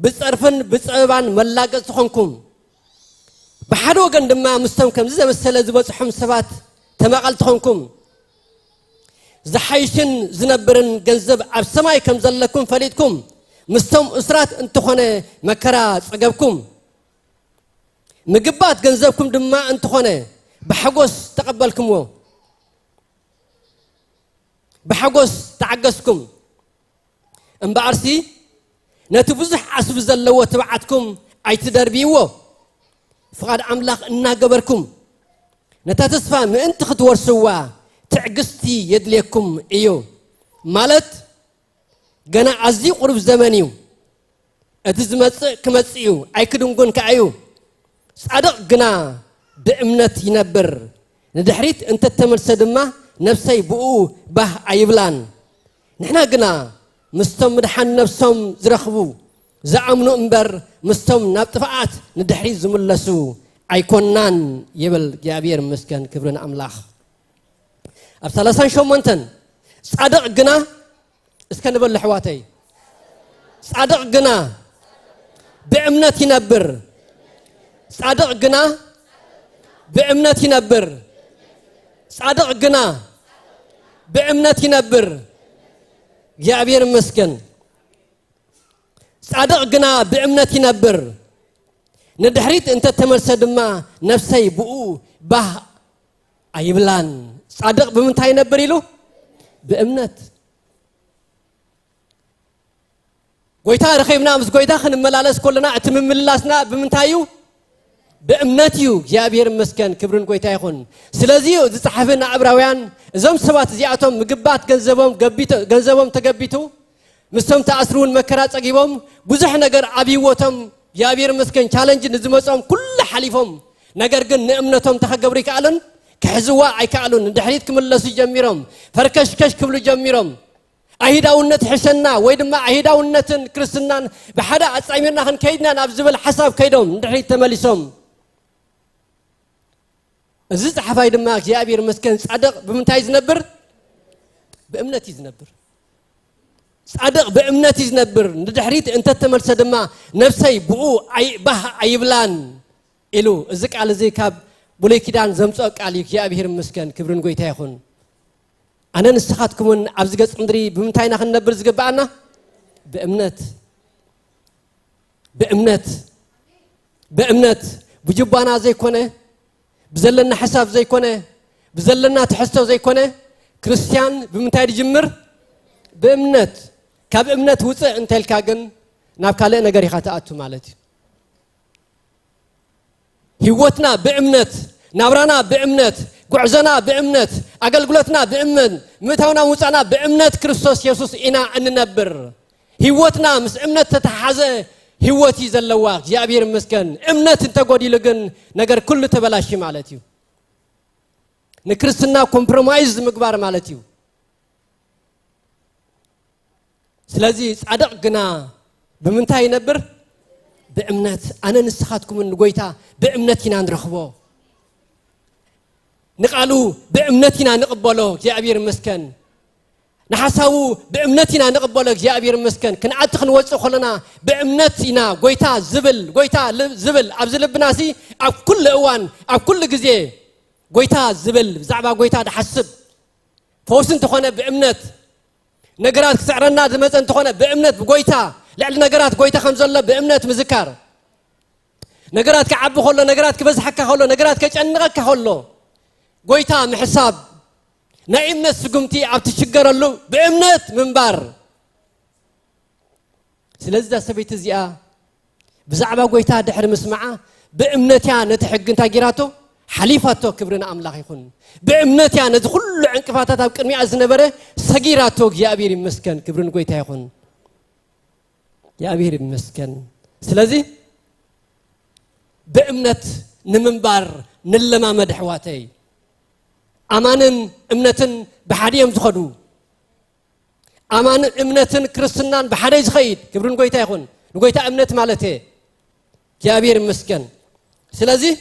بتصرفن بتصعبان ملاقة سخنكم بحد وجن دما مستمكم زي مسألة زبصحهم سبات تماقل تخنكم زحيشن زنبرن جنزب عبسماي كم زلكم فريدكم مستم أسرات انتخونه مكرات عجبكم مجبات جنزبكم دما انتخونه بحجوس تقبلكم بحجوس تعجزكم ام بعرسي نتبزح عصب زلوا تبعتكم اي تدربيوه فقد املاخ انا جبركم نتتصفى من انت ختورسوا تعجزتي يدليكم ايو مالت جنا عزي قرب زمانيو اتزمت كمصيو اي كدنغون كايو صادق جنا بامنت ينبر ندحريت انت تمرس دما نفسي بؤو به ايبلان نحنا جنا مستمدحن نفسهم زرخبو زعمنو انبر مستم نابطفات ندحري زملسو ايكونان يبل جابير مسكن كبرنا املاخ اب 30 شومنتن صادق جنا اسكن بل حواتي صادق جنا بامنت ينبر صادق جنا بامنت ينبر صادق جنا بامنت ينبر جابير مسكن صادق جنا بامنت ينبر ندحريت انت تمرس دما نفسي بؤو به ايبلان صادق بمنتاي نبر يلو بامنت قويتا رخيبنا مس قويتا خنملالس كلنا اتمملاسنا بمنتايو بامنتيو جابير مسكن كبرن قويتا يكون سلازيو صحفنا عبراويان زم سبات زياتهم مغبات ገንዘቦም ተገቢቱ مستم تأسرون مكرات أجيبهم بزح نجر أبيوتهم جابير مسكن challenge نزمسهم كل حليفهم نجر جن نأمنتهم تخجبري كعلن كحزوا عي كعلن دحريت كمل لسي جميرهم فركش كش كمل جميرهم أهيداونت حسنا ويدما أهيداونت كريستنان بحدا أصعميرنا خن كيدنا نابزبل حساب كيدهم دحريت تملسهم زيت حفايد ماك جابير مسكن صادق بمنتاي زنبر بأمنتي زنبر صادق بأمنتي زنبر ندحريت انت تمرس دما نفسي بؤو اي به ايبلان الو ازك على زي كاب بولي كيدان زمصو قاليك يا ابير مسكن كبرن غويتا يخون انا نسخاتكمن ابز ገጽ ምድሪ بمنتاينا خنبر زغبانا بأمنت بجبانا زي كونه بزلنا حساب زي كونه بزلنا تحسو زي كونه كريستيان بمنتاي يجمر بأمنت كاب أمنت وصع انت الكاغن ناب كاله ነገር ይኻታአቱ ማለት ህይወትና በእምነት ናብራና በእምነት قعزنا بأمنت أقلقلتنا بأمن متونا وصعنا بأمنت كريستوس يسوس إنا أننبر هيوتنا مس أمنت تتحازه هيوتي زلواق جابير مسكن أمنت انت قودي لغن نقر كل تبلاشي مالتيو نكرستنا كومبرومايز مقبار مالتيو سلازي صادق قنا بمنتهي نبر بأمنت أنا نسخاتكم من قويتا بأمنتنا نرخبو نقالو بأمنتنا نقبله جابير مسكن نحساو بأمنتنا نقبله جابير مسكن كن عتخن وصو خلنا بأمنتنا قويتا زبل أبزل بناسي أب كل أوان أب كل جزء قويتا زبل زعبا قويتا دحسب فوسن تخونه بأمنت نقرات سعرنا مثلا تخونه بأمنت بقويتا لعل نقرات قويتا خمس الله بأمنت مذكر نقرات كعب خلو نقرات كبزحك خلو نقرات كجنقك خلو قويتا محساب نايمنا سقمتي عبت تشجر له بأمنت منبر سلزة سبيت زيا بزعبا قويتا دحر مسمعة بأمنتيا نتحق انت جيراتو حليفاتو كبرنا أملاخ يكون بأمنتيا ندخل عنكفاتها بكرمي أزنبره صغيراتو يا أبير مسكن كبرنا قويتا يكون يا أبير مسكن سلزي بأمنت نمنبر نلما مدحواتي أمانن أمنتن بحريم زخدو أمان أمنتن كريستنان بحري زخيد كبرون قويتا يخون نقويتا أمنت مالته جابير مسكن سلازي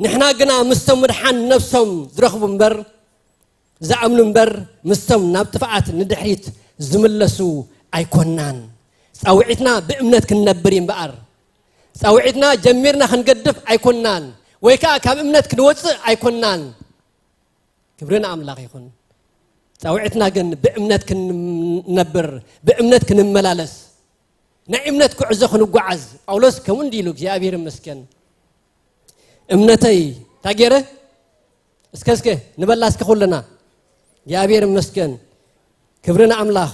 نحنا قنا مستمر حن نفسهم زرخب مبر زعمل مبر مستم نابتفعات ندحريت زملسو أيكونان ساوعتنا بأمنت كنبرين بقر ساوعتنا جميرنا خنقدف أيكونان ويكا كاب أمنت كنوص أيكونان كبرنا أملاق يكون ساوعتنا جن بأمنت كنبر بأمنت كنملالس نأمنت كعزة خنقعز أولس كون ديلوك يا أبير مسكن أمنتي تاجره اسكسكه نبلاس كخلنا يا أبير مسكن كبرنا أملاق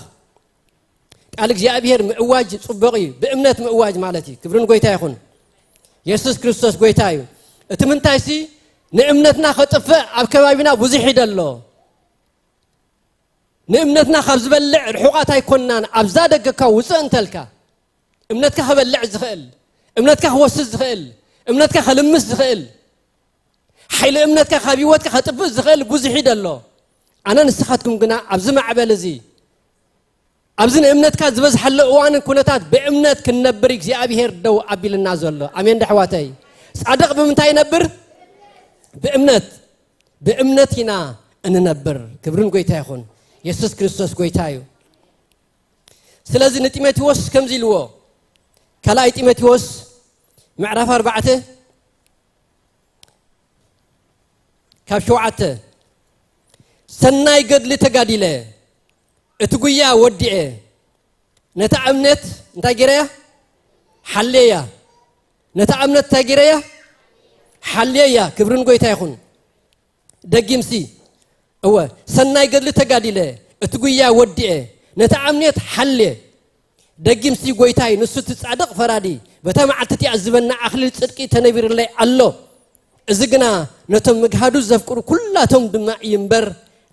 قالك يا أبير مواج صبغي بأمنت مواج مالتي كبرنا قويتا يكون يسوع كريستوس قويتايو اتمنتايسي نأمنتنا خطفة أبكبابنا بوزيحي دلو نأمنتنا خبز بلع رحوقات هيكونان أبزادك كوسا انتلك أمنتك خبلع زخيل أمنتك خوسز زخيل أمنتك خلمس زخيل حيل أمنتك خبيوتك خطفة زخيل بوزيحي دلو أنا نسخاتكم قنا أبزم عبالزي أبزن أمنتك زبز حل وأنا كنتات بأمنت كنبريك زي أبي هير دو أبي للنازل أمين دحواتي صادق بمنتاي نبر بأمنتنا أن نبر كبرون قويتا يخون يسوس كريستوس قويتايو سلازي نتيمتيوس كم زيلوو كلا تيمتيوس معرفة 4 كابشوعته سناي قد لتقاديله اتقويا ودعه نتأمنت نتاقريا حليا نتأمنت تاقريا حليا كبرون قويتا يخون دقيمسي هو سناي قد لتقاديله اتقويا ودعه نتأمنت حلي دقيمسي قويتاي نسو تصعدق فرادي بتامعتتي عزبنا أخلي تصدقي تنبير الله الله إذا نتم مجهدو زفكر كلاتهم دماء ينبر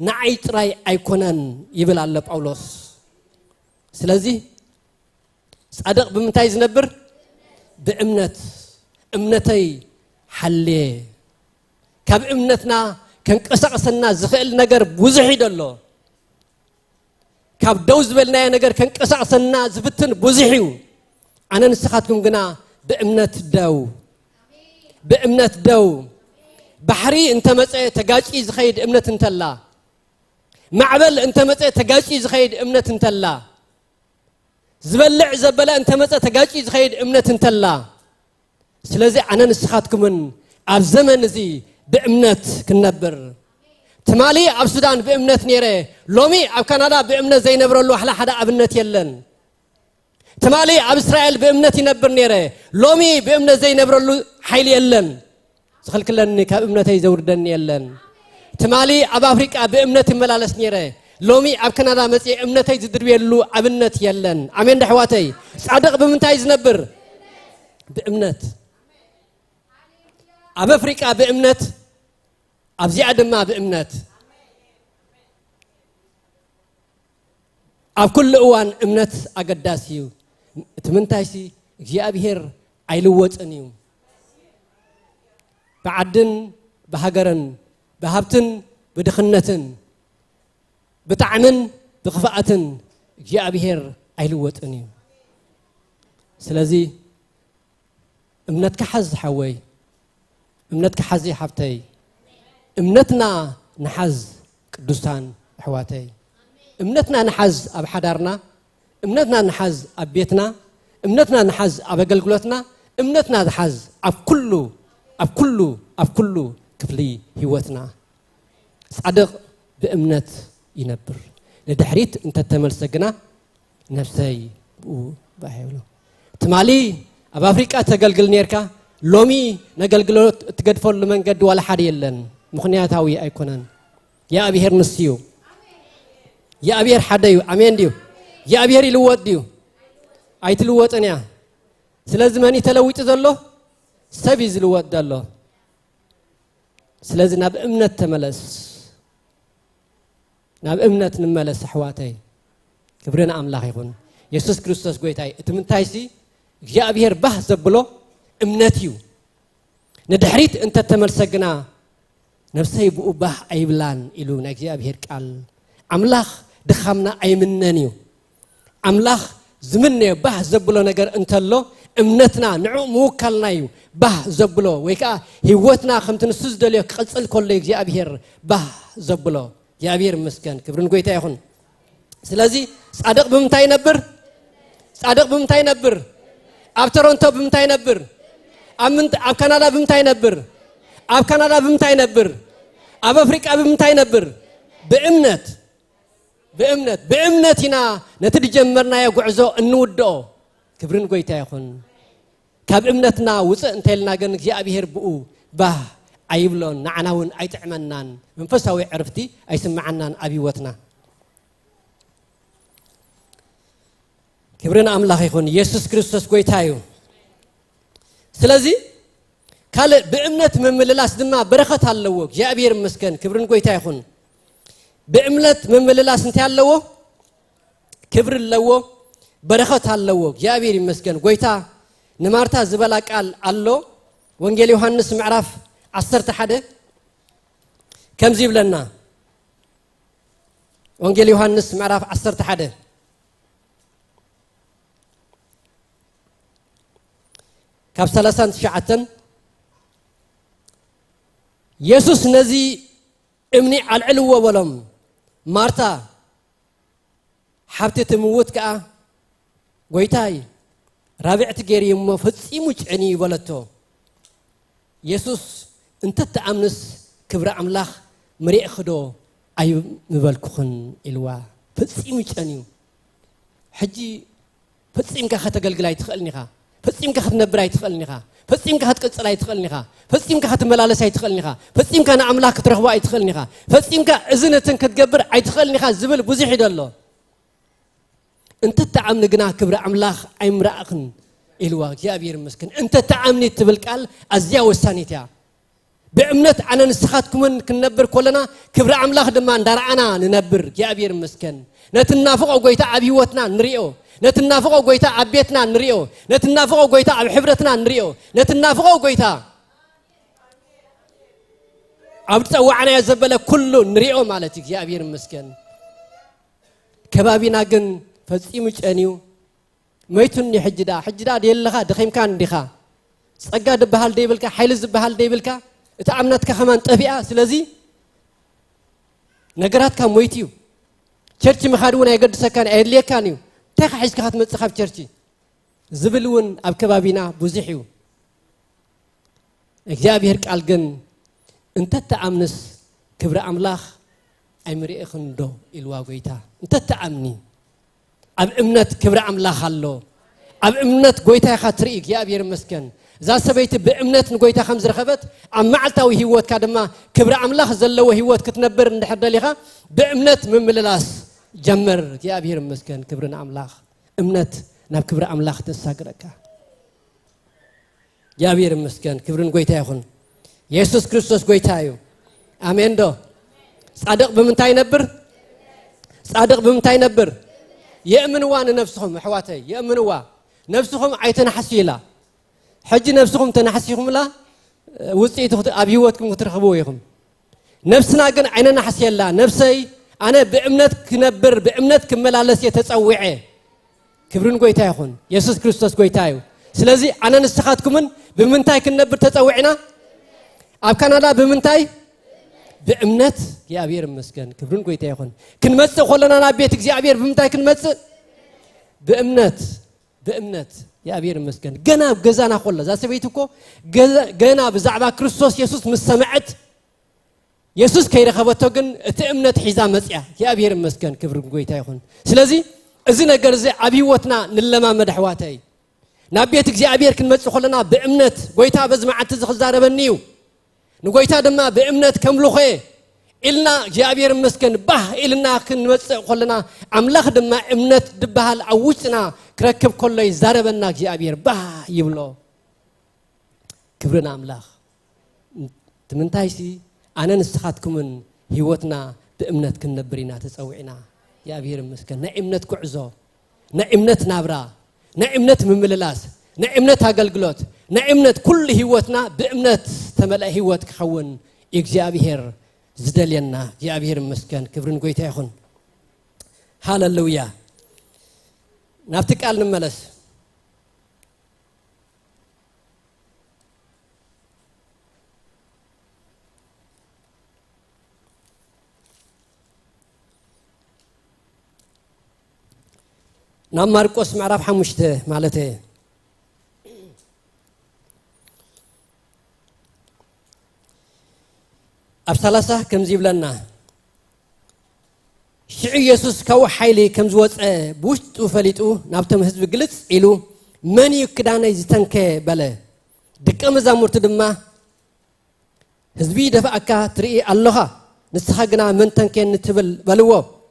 نعيت راي أيكونان يبل الله باولوس سلازي صادق بمنتايز نبر بأمنتي حلي كاب أمنتنا كان قسقسنا زخيل نجر بوزحي دلو كاب دوز بلنا نجر كان قسقسنا زفتن بوزحيو أنا نسخاتكم قنا بأمنت دو بحري انت متى تجاجي زخيد أمنت انت الله معبل انت متى تجاجي زخيد أمنت انت الله زبلع زبلا انت متى تجاجي زخيد أمنت انت الله سلازي أنا نسخاتكم من الزمن زي بأمنت كنبر تمالي أب السودان بأمنت نيره لومي أب كندا بأمنت زي نبرلو حلا حدا أبنت يلن تمالي أب إسرائيل بأمنت ينبر نيره لومي بأمنت زي نبرلو حيل يلن سخل كلن كأمنت يزوردن يلن تمالي أب أفريقيا بأمنت ملالس نيره لومي أب كندا مسي أمنت يزدر يلو أبنت يلن عمين دحواتي صادق بمنتاي ينبر بأمنت أب أفريقيا بأمنت أبزي عدم ما بإمنات أب كل أوان إمنات أقداسيو تمنتايسي እግዚአብሔር አይልወጥንዩ بعدن بهجرن بهبتن بدخنتن بتعمن بخفاءتن እግዚአብሔር አይልወጥንዩ ስለዚህ እምነትከ حز حوي እምነትከ حزي حفتي እምነትና نحز ቅዱሳን أحواتي እምነትና نحز أب حدارنا እምነትና نحز أب بيتنا እምነትና نحز أب أجلجلتنا እምነትና نحز أب كله كفلي هوتنا صادق بأمنت ينبر لدحريت أنت تملسجنا نفسي بحيله تمالي أب أفريقيا تجلجل نيركا لومي نجلجلوت تجدفون لمن جد ولا حد يلن مخنيات هاوي أيقونن يا أبي هير نسيو يا أبي هير حديو أمين ديو يا أبي هير لوات ديو أيت لوات أنيا سلازماني تلويت ذلله سبيز لوات دلله سلازنا بأمنة تملس ناب أمنة نملس حواتي كبرنا أملاك يكون يسوع كريستوس قويتاي تمنتايسي يا أبي هير به زبله أمنتيو ندحريت أنت تملسجنا نفسي بأباه أيبلان إلو نجي أبي هير قال أملاك دخمنا أيمننيو أملاك زمني به زبله نجر أنت الله أمنتنا نعم موكلنايو به زبله ويكا هيوتنا خمت نسوس دليو قصل كل يجي أبي هير به زبله يا أبي هير مسكن كبرن قويتاي يكون سلازي صادق بمتاي نبر صادق بمتاي نبر أب تورونتو بمتاي نبر أب كندا بمتاي نبر أب كندا بمتاي نبر أب أفريقيا بمتاي نبر بأمنتنا نتدي جمرنا يا قعزو النودو كبرن قويتا يخون كاب أمنتنا وصل انتلنا جن يا أبي هربو به أيبلون نعناون أي تعمنان من فسوي عرفتي أي سمعنا أبي وتنا كبرنا أملاك يخون يسوع كريستوس قويتايو سلازي قال بأمنت من مللاس دما بركة اللوك يا أبي مسكن كبرن قويتا يخون بأمنت من مللاس انت اللوه كبر اللوه بركة اللوه يا أبي مسكن قويتا نمارتا زبالك قال الله وانجيل يوحنس معرف 11 كم زيب لنا وانجيل يوحنس معرف 11 كاب 39 يسوس نزي امني على العلو ولم مارتا حبت تموت كا قويتاي رابعت غير يوم فصيمو عني ولتو يسوس انت تامنس كبر املاح مريء خدو اي مبلكخن الوا فصيمو عني حجي فصيم كا تغلغلاي تخلنيها فصيم كا تنبراي تخلنيها فصيم كا تقصلاي تخلنيها فصيم كا تملالساي تخلنيها فصيم كا املاح ترخوا اي تخلنيها فصيم كا اذنتن كتغبر اي تخلنيها زبل بوزي حيدلو انت تعامن جنا كبر املاح اي مرأخن الوا يا ابير مسكن انت تعامني تبل قال ازيا وسانيتيا بأمنت انا نسخاتكم كنبر كلنا كبر املاح دما اندارعنا ننبر يا ابير مسكن نتنافقوا قويتا ابيوتنا نريو نتنافقوا قويتا ابيتنا نريو نتنافقوا قويتا بحبرتنا نريو نتنافقوا قويتا ابتصوعنا يا زبله كله نريو مالتك يا ابير مسكن كبابينا جن فصيم ጨኒው መይቱኒ حجدا ديلخا دخيمكان ديخا صقا دبحال ديبلكا حيل زبحال ديبلكا اتا امنتك كمان طبيعه ስለዚህ ነገራትካ ሞይቲው ቸርች መኻድውና ይገድሰካን አይልየካንዩ ተኻ ሒዝካ ክትመጽኻ ቸርች ዝብልውን ኣብ ከባቢና ብዙሕዩ እግዚአብሔር ቃል ግን እንተ ተአምንስ ክብረ አምላኽ አይምሪእኽን ዶ ኢልዋ ጎይታ እንተ ተአምኒ أب إمنت كبر أملاخ الله أب إمنت قويتها خاطري يا أبي مسكن إذا سبيت بإمنت نقويتها خمس رخبت أم معلتا وهيوت كادما كبر أملاخ زلوا وهيوت كتنبر نحد لها بإمنت من مللاس جمر يا أبي مسكن كبر أملاخ إمنت ناب كبر أملاخ تساقرك يا أبي مسكن كبر قويتها يخون يسوع كريستوس قويتها آمين دو صادق بمنتاي نبر صادق بمنتاي نبر يأمنوا أن نفسهم حواتي يأمنوا نفسهم عيتنا حسيلا حج نفسهم تنحسيهم لا وصيت أبيوتكم وترخبوهم نفسنا جن عيننا حسيلا نفسي أنا بأمنت كنبر بأمنت كملالس يتسوعه كبرون قويتاي يخون يسوع كريستوس قويتايو سلازي أنا نستخدمكم بمنتاي كنبر تسوعنا أبكنا لا بمنتاي بأمنت يا أبير مسكن كبرون قويتاي يخون كنمس خلنا نبيتك يا أبير بمنتاي كنمس بأمنت يا أبير مسكن جنا بجزانا خلا زي سبيتكو جنا بزعبا كريستوس يسوع مسمعت يسوع كي رخبته جن تأمنت حزام مسيا يا أبير مسكن كبرون قويتاي يخون سلازي إذن جرزة أبيوتنا نلما مدحواتي نبيتك زي أبير كنمس خلنا بأمنت قويتا بزمعت تزخ زارب النيو نقويتا دما بأمنت كملوخي إلنا زي أبير مسكن به إلنا كنمس خلنا أملاخ دما أمنت دبها الأوجنا كركب كله زارب الناك زي أبير به يبلو كبرنا أملاخ تمنتايسي أنا نستخدمكم من هيوتنا بأمنت كنبرينا تسوعنا يا أبير مسكن نأمنت كعزو نأمنت نابرا نأمنت ممللاس نأمنت هاقلقلوت نأمنت كل هيوتنا بأمنت تملأ هيوت كخون إجابير زدلينا يا أبير مسكن كبرن قويتا يخون هاللويا نفتك قال نملس نام ماركوس معرف حمشته مالته أبسلاسة كم زيبلنا شعي يسوس كو حيلي كم زوج بوشت وفليتو نابتم هزب جلس إلو من يكدانا يزتنك بله دكما زامورت دما هزبي دفعك تري الله نسخنا من تنكين نتبل بلوه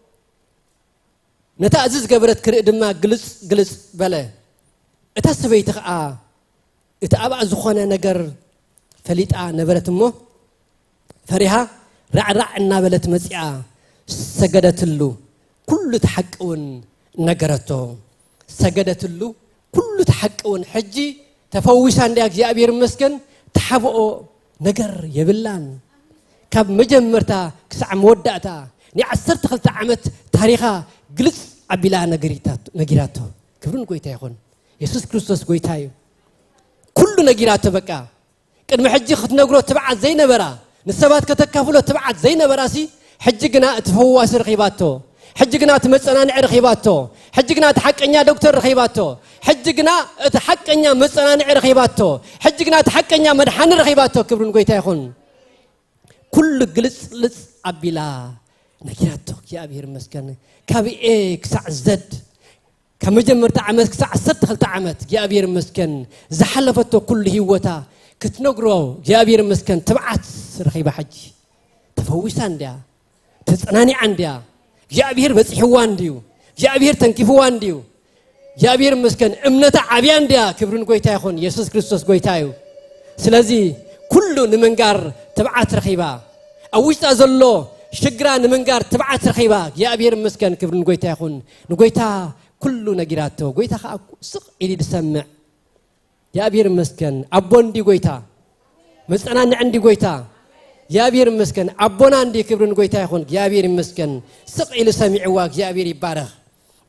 نتأزز قبرت كريد ما جلس بله اتسبيت اتابع زخانة نجر فليت نبرت مو فريها رع النابلة مسيا سجدت له كل تحقون نجرته سجدت له كل تحقون حجي تفوش عندك يا أبير مسكن تحبوا نجر يبلان كاب مجمرتا كسع مودعتا نعسرت خلت عمت تاريخها جلس أبيلا نجيراته كبرون قويتا يخون يسوع كريستوس قويتايو كل نجيراته بكا كان محجي خد نقوله تبعت زي نبرة نسبات كتكافله تبعت زي نبراسي حجقنا تفواس رخيباته حجقنا تمسنا نعر رخيباته حجقنا تحقنيا دكتور رخيباته حجقنا تحقنيا مسنا نعر رخيباته حجقنا تحقنيا مدحن رخيباته كبرون قويتا يخون كل جلس أبيلا نجيراته يا أبير مسكن كابي كسع زد كمجمرت عمت كسع سرت خلت عمت يا أبير مسكن زحلفته كل هيوتا كتنقرو يا أبير مسكن تبعت رخيبة حج تفويسان ديا تسناني عنديا يا أبير بس حوان ديو يا أبير تنكفوان ديو يا أبير مسكن أمنة عبيان ديا كبرون قويتا يخون يسوع كريستوس قويتايو سلازي كله نمنقار تبعت رخيبة أوش أزلو شجران منقار تبعت رخيبة يا أبير مسكن كبر نقويتا يخون نقويتا كله نجيراته قويتا سق إلي تسمع يا أبير مسكن أبون دي قويتا مسأنا عندي قويتا يا أبير مسكن أبون عندي كبر نقويتا يخون يا أبير مسكن سق إلي سمع واق يا أبير يبارخ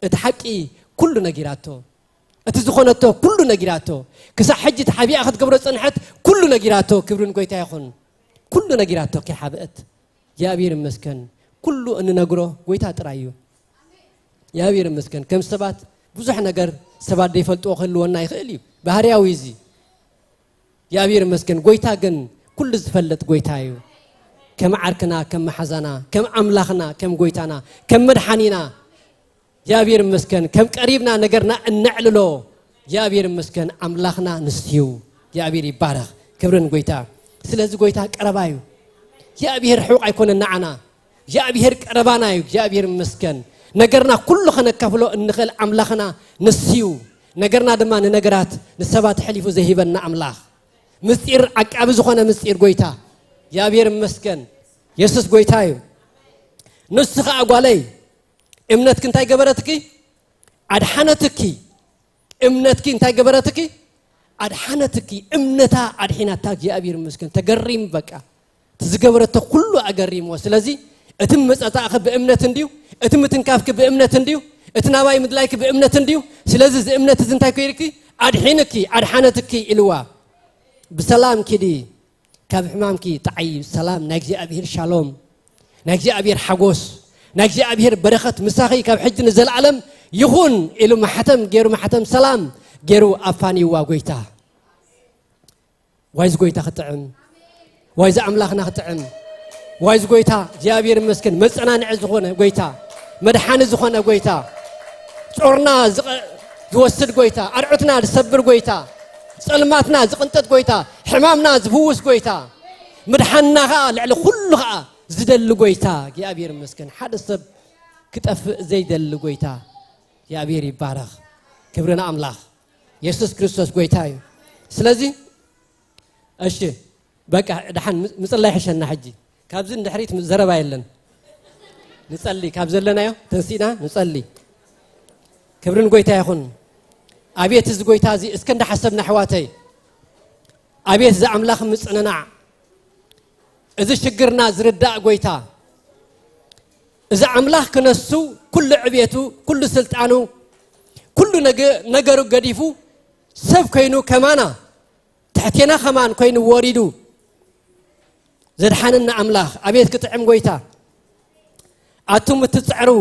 اتحكي كله نجيراته اتزخونته كله نجيراته كسا حجة حبي أخذ قبر صنحت كله نجيراته كبر نقويتا يخون كله نجيراته كي حبقت يا أبير مسكن كله أن نقره قويتا ترايو يا أبير مسكن كم سبات بزح نقر سبات ديفلت أخلو وناي خلي بهاريا ويزي يا أبير مسكن قويتا جن كل زفلت قويتايو كم عركنا كم حزنا كم أملاخنا كم قويتانا كم مدحانينا يا أبير مسكن كم قريبنا نقرنا النعللو يا أبير مسكن أملاخنا نسيو يا أبير يبارخ كبرن قويتا سلز قويتا قربايو يا أبير حوق يكون النعنا يا أبير قربانا يا أبير مسكن نقرنا كل خنا كفلو النخل أملاخنا نسيو نقرنا دمان نقرات نسبات حليفو زهيبنا أملاخ مسير عقاب زخنا مسير قويتا يا أبير مسكن يسوس قويتايو نسخ أقوالي إمنتك انتاي قبرتكي أدحانتكي إمنتك انتاي قبرتكي أدحانتكي إمنتا أدحيناتك يا أبير مسكن تقريم بكا تزقبرت كله أقريم وسلازي أتم أتأخذ بإمنة ديو أتم تنكافك بإمنة ديو أتناواي مدلايك بإمنة ديو سلازي إمنة زنتاي كيركي أدحينكي أدحانتكي إلوا بسلام كدي كاب حمامكي تعي سلام ناجي أبير شالوم ناجي أبير حقوس ناجي أبير بركة مساخي كاب حج نزل علم يخون إلو محتم جيرو محتم سلام جيرو أفاني واقويتا وايز قويتا خطعم وايز أملاخنا خطعم وايز قويتا جابير مسكن مسعنا نعزخونا قويتا مدحان زخونا قويتا صورنا زوسد قويتا أرعتنا زسبر قويتا سلماتنا زقنتت قويتا حمامنا زفوس قويتا مدحنا غال على كلها زدل قويتا جابير مسكن حد السب كتف زيد القويتا جابير يبارك كبرنا أملاخ يسوع كريستوس قويتاي سلازي أشي بقى دحين مصلي حشنا حجي كابزن دحريت زربا يلن نصلي كابزن لنا يو تنسينا نصلي كبرن قويتا يخون أبيت إز قويتا زي إسكند حسبنا حواتي أبيت إز أملاخ مصننا إذا شجرنا زرداء قويتا إذا أملاخ كنسو كل عبيته كل سلطانه كل نجارو قديفو سب كينو كمانا تحتينا كمان كينو واردو زد حننا أملاخ أبيت كتعم قويتا أتم تتسعرو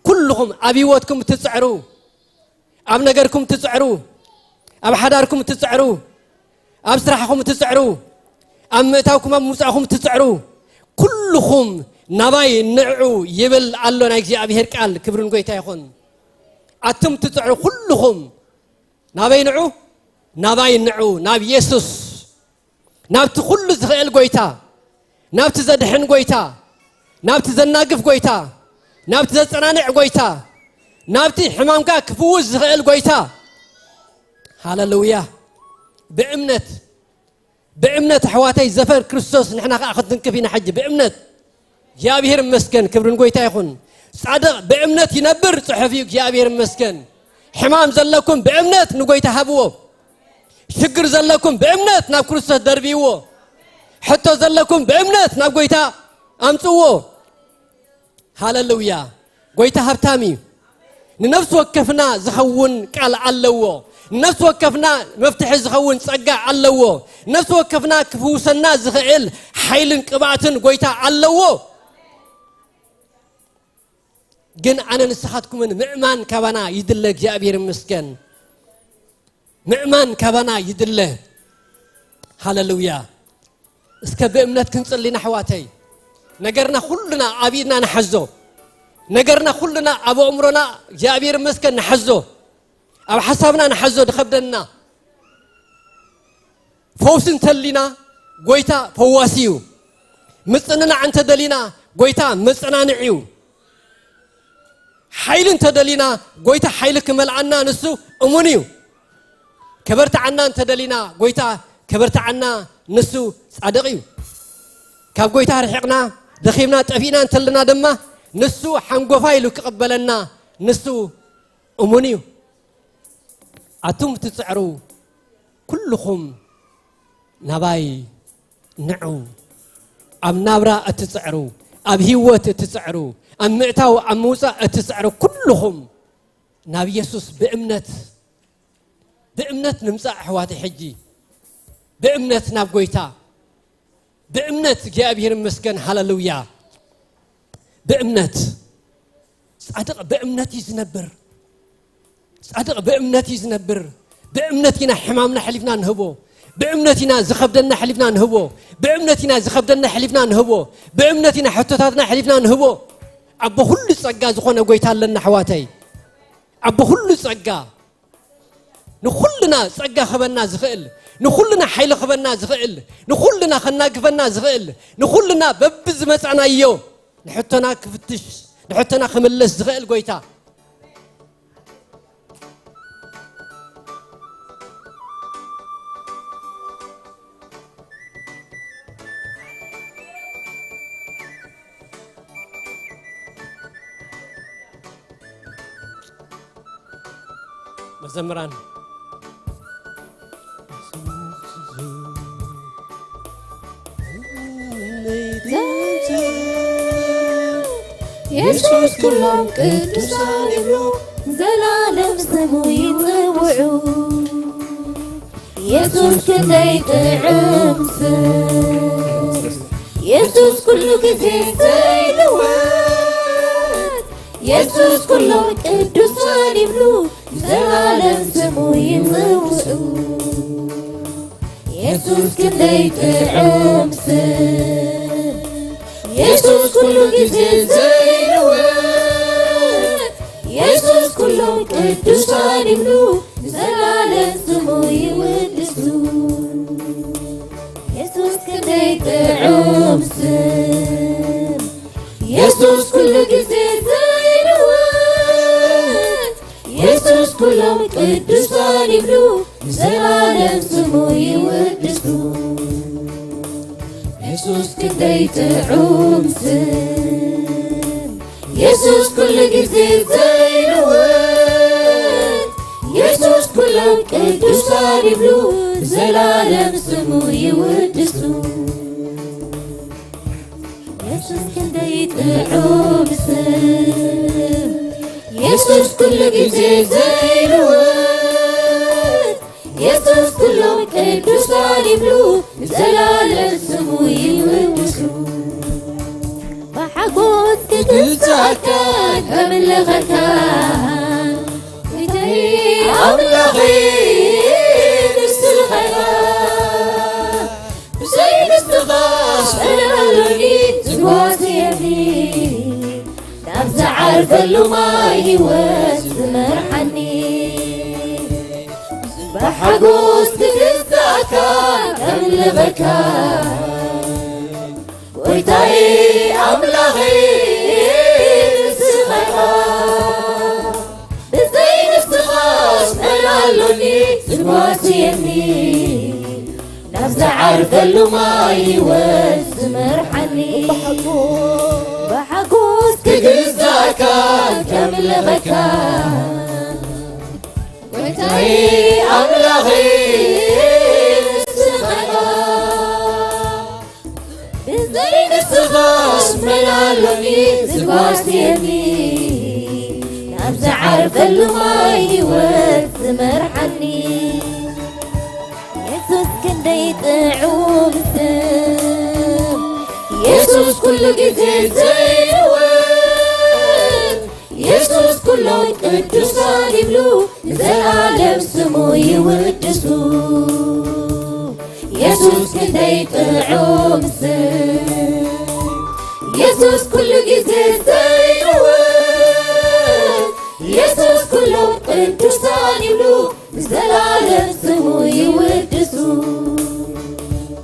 كلهم أبيواتكم تتسعرو أب نجاركم تتسعرو أب حداركم تتسعرو أب سرحكم تتسعرو أب متاوكم أب مساكم تتسعرو كلهم نباي نعو يبل الله نجزي أبي هركال كبرن قويتا يخون أتم تتعرو كلهم نباي نعو نبي يسوس نبت كل زغيل قويتا نبت زدحن قويتا نبت زناقف قويتا نبت زنانع قويتا نبت حمامك كفوز زغيل قويتا هاللويا بأمنة حواتي زفر كريستوس نحن أخذ نكفينا حج بأمنة يا بير مسكن كبرن قويتا يخون صادق بأمنة ينبر صحفيك يا بير مسكن حمام زلكم بأمنة نقويتا هبوه شكر زلكم بأمنة ناب كريستوس دربيوه حتى زلكم بأمنة ناب قويتا أمسوه هاللويا قويتا هبتامي نفس وكفنا زخون قال علوه نفس وكفنا مفتح زخون صقع علوه نفس وكفنا كفوسنا زخيل حيل قباتن قويتا علوه جن أنا نسخاتكم من مؤمن كبنا يدلك يا أبير مسكن مؤمن كبنا يدله هاللويا اسكب بأمنت كنصلي نحواتي نجرنا كلنا عبيدنا نحزو نجرنا كلنا أبو عمرنا يا أبير مسكن نحزو أو حسابنا نحزو دخبدنا فوس تلينا قويتا فواسيو مصننا عن تدلينا قويتا مصننا نعيو حيل تدلينا قويتا حيلك ملعنا نسو أمونيو كبرت عنا تدلينا قويتا كبرت عنا نسو صادقيو كاب قويتا رحقنا دخيمنا تأفينا انتلنا دمه نسو حنقو فايلو كقبلنا نسو أمونيو أتم تسعرو كلكم نباي نعو أم نابرا أتسعرو أب هيوت أتسعرو أم معتاو أم موسى أتسعرو كلهم نبي يسوس بأمنت نمسح حواتي حجي بأمنت نابقويتا بأمنت جاء بير مسكن هاللويا بأمنت صادق بأمنت يزنبر صادق بأمنت يزنبر بأمنتنا حمامنا حلفنا نهبو بأمنتنا زخبدنا حلفنا نهبو بأمنتنا زخبدنا حلفنا نهبو بأمنتنا حتتاتنا حلفنا نهبو أبو كل صقا زخونا قويتا لنا حواتي أبو كل صقا نخلنا صقا خبنا زخيل نخلنا حيل خبنا زخيل نخلنا خنا كفنا زخيل نخلنا ببز مسعنا يو نحطنا كفتش نحطنا خملس زخيل قويتا مزمران يسوس كلهم قدوسان يبلو زلالم سمو يطوعو يسوس كندي طعم يسوس كله كزي زينوات يسوس كلهم قدوسان يبلو زلالم سمو يطوعو يسوس كندي طعم يسوس كله كزي زينوات يسوس كلهم قدوسان يبلو زلالم سمو يودسو يسوس كندي طعم يسوس كله كزي زينوات يسوس كلهم قدوسان يبلو زلالم سمو يودسو يسوس كندي طعم يسوس كل جزء زينوات يسوس كلهم قدوسان يبلو زلالم سمو يودسو يسوس كندي طعم يسوس كل جزء زينوات يسوس كلهم قدوسان يبلو زلالم سمو يودسو بحقوت تتساكن كمل غكان بدي أملغي السلخيان بزين استغاث أنا لوني زقواتي يبني نبز عارف اللوماي واسمر حني بحقوت تتساكن كمل غكان ويتاي أملاغي السخيرات بزين استغاث ملالوني زقواتي يمني نفس عارف اللوماي والزمر حني بحقوس كجزاكان كامل غكان ويتاي أملاغي زين الصغاص ملالوني زقواتي يمني نبز عارف اللوماي والزمر حني يسوس كندي طعوم يسوس كله جزي زينوات يسوس كله قدوسان يبلو زلالم سمو يودسو يسوس كندي طعوم يسوس كل جزء زينوات يسوس كلهم قدوسان يبلو زلالم سمو يودسو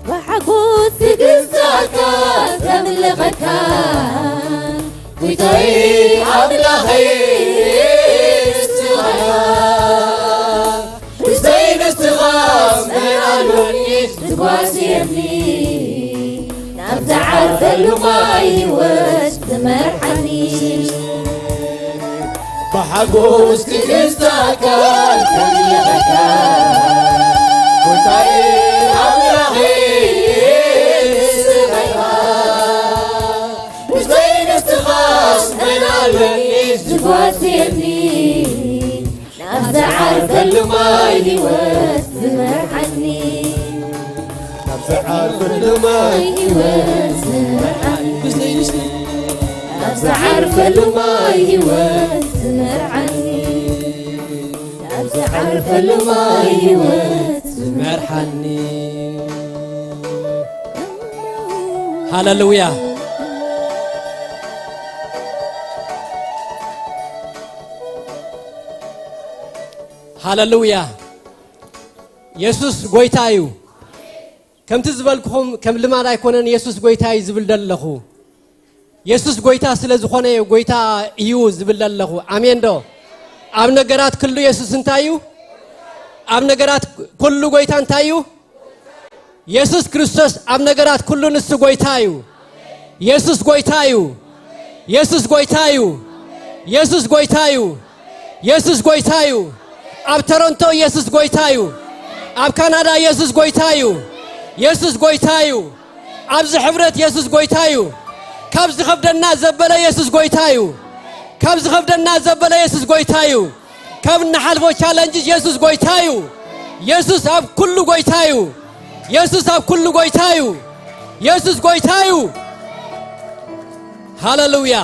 وحقوس تقزاكان كامل غكان ويتاي أملاغي استغاث بزين استغاث ملالوني زقواتي يمني نبز عارف اللوماي واستمر حني بحقوس تقزاكان كامل غكان ويتاي أملاغي استغاث بزين استغاث ملالوني زقواتي يمني نبز عارف اللوماي واستمر حني نبز عارف اللوماي واستمر حني نبز عارف اللوماي واستمر حني نبز عارف اللوماي واستمر حني هاللويا هاللويا يسوس غويتايو كم تزبلكم كم لما لا يكونن يسوس غويتاي زبل دلخو يسوس غويتا سلازخونه غويتا ايو زبل دلخو امين دو اب نغرات كله يسوس انتايو اب نغرات كله غويتا انتايو يسوس كريستوس اب نغرات كله نس غويتايو يسوس غويتايو يسوس غويتايو يسوس غويتايو يسوس غويتايو ኣብ ቶሮንቶ ኢየሱስ ጎይታ እዩ ኣብ ካናዳ ኢየሱስ ጎይታ እዩ ኢየሱስ ጎይታ እዩ ኣብዚ ሕብረት ኢየሱስ ጎይታ እዩ ካብ ዝኸብደና ዘበለ ኢየሱስ ጎይታ እዩ ካብ ዝኸብደና ዘበለ ኢየሱስ ጎይታ እዩ ካብ ንሓልፎ ቻሌንጅ ኢየሱስ ጎይታ እዩ ኢየሱስ ኣብ ኩሉ ጎይታ እዩ ኢየሱስ ኣብ ኩሉ ጎይታ እዩ ኢየሱስ ጎይታ እዩ ሃሌሉያ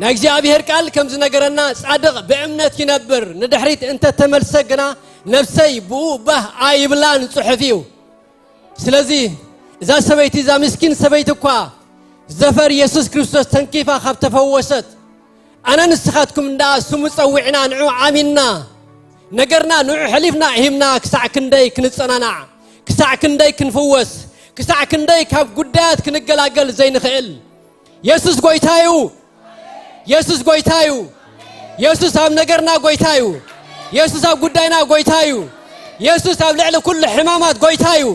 ናግዚአብሔር ቃል ከም ዝነገረና ጻድቅ በእምነት ይነብር ንድሕሪት እንተ ተመልሰግና ነፍሰይ ብኡባህ አይብላን ጽሑፊው ስለዚህ እዛ ሰበይቲ እዛ ምስኪን ሰበይቲ እኳ ዘፈር ኢየሱስ ክርስቶስ ተንኪፋ ካብ ተፈወሰት ኣነ ንስኻትኩም እንዳ ስሙ ፀዊዕና ንዑ ዓሚና ነገርና ንዑ ሕሊፍና ሂምና ክሳዕ ክንደይ ክንጸናናዕ ክሳዕ ክንደይ ክንፍወስ ክሳዕ ክንደይ ካብ ጉዳያት ክንገላገል ዘይንኽእል ኢየሱስ ጎይታ እዩ ኢየሱስ ጎይታ እዩ ኢየሱስ ኣብ ነገርና ጎይታ እዩ ኢየሱስ ኣብ ጉዳይና ጎይታ እዩ ኢየሱስ ኣብ ልዕሊ ኩሉ ሕማማት ጎይታ እዩ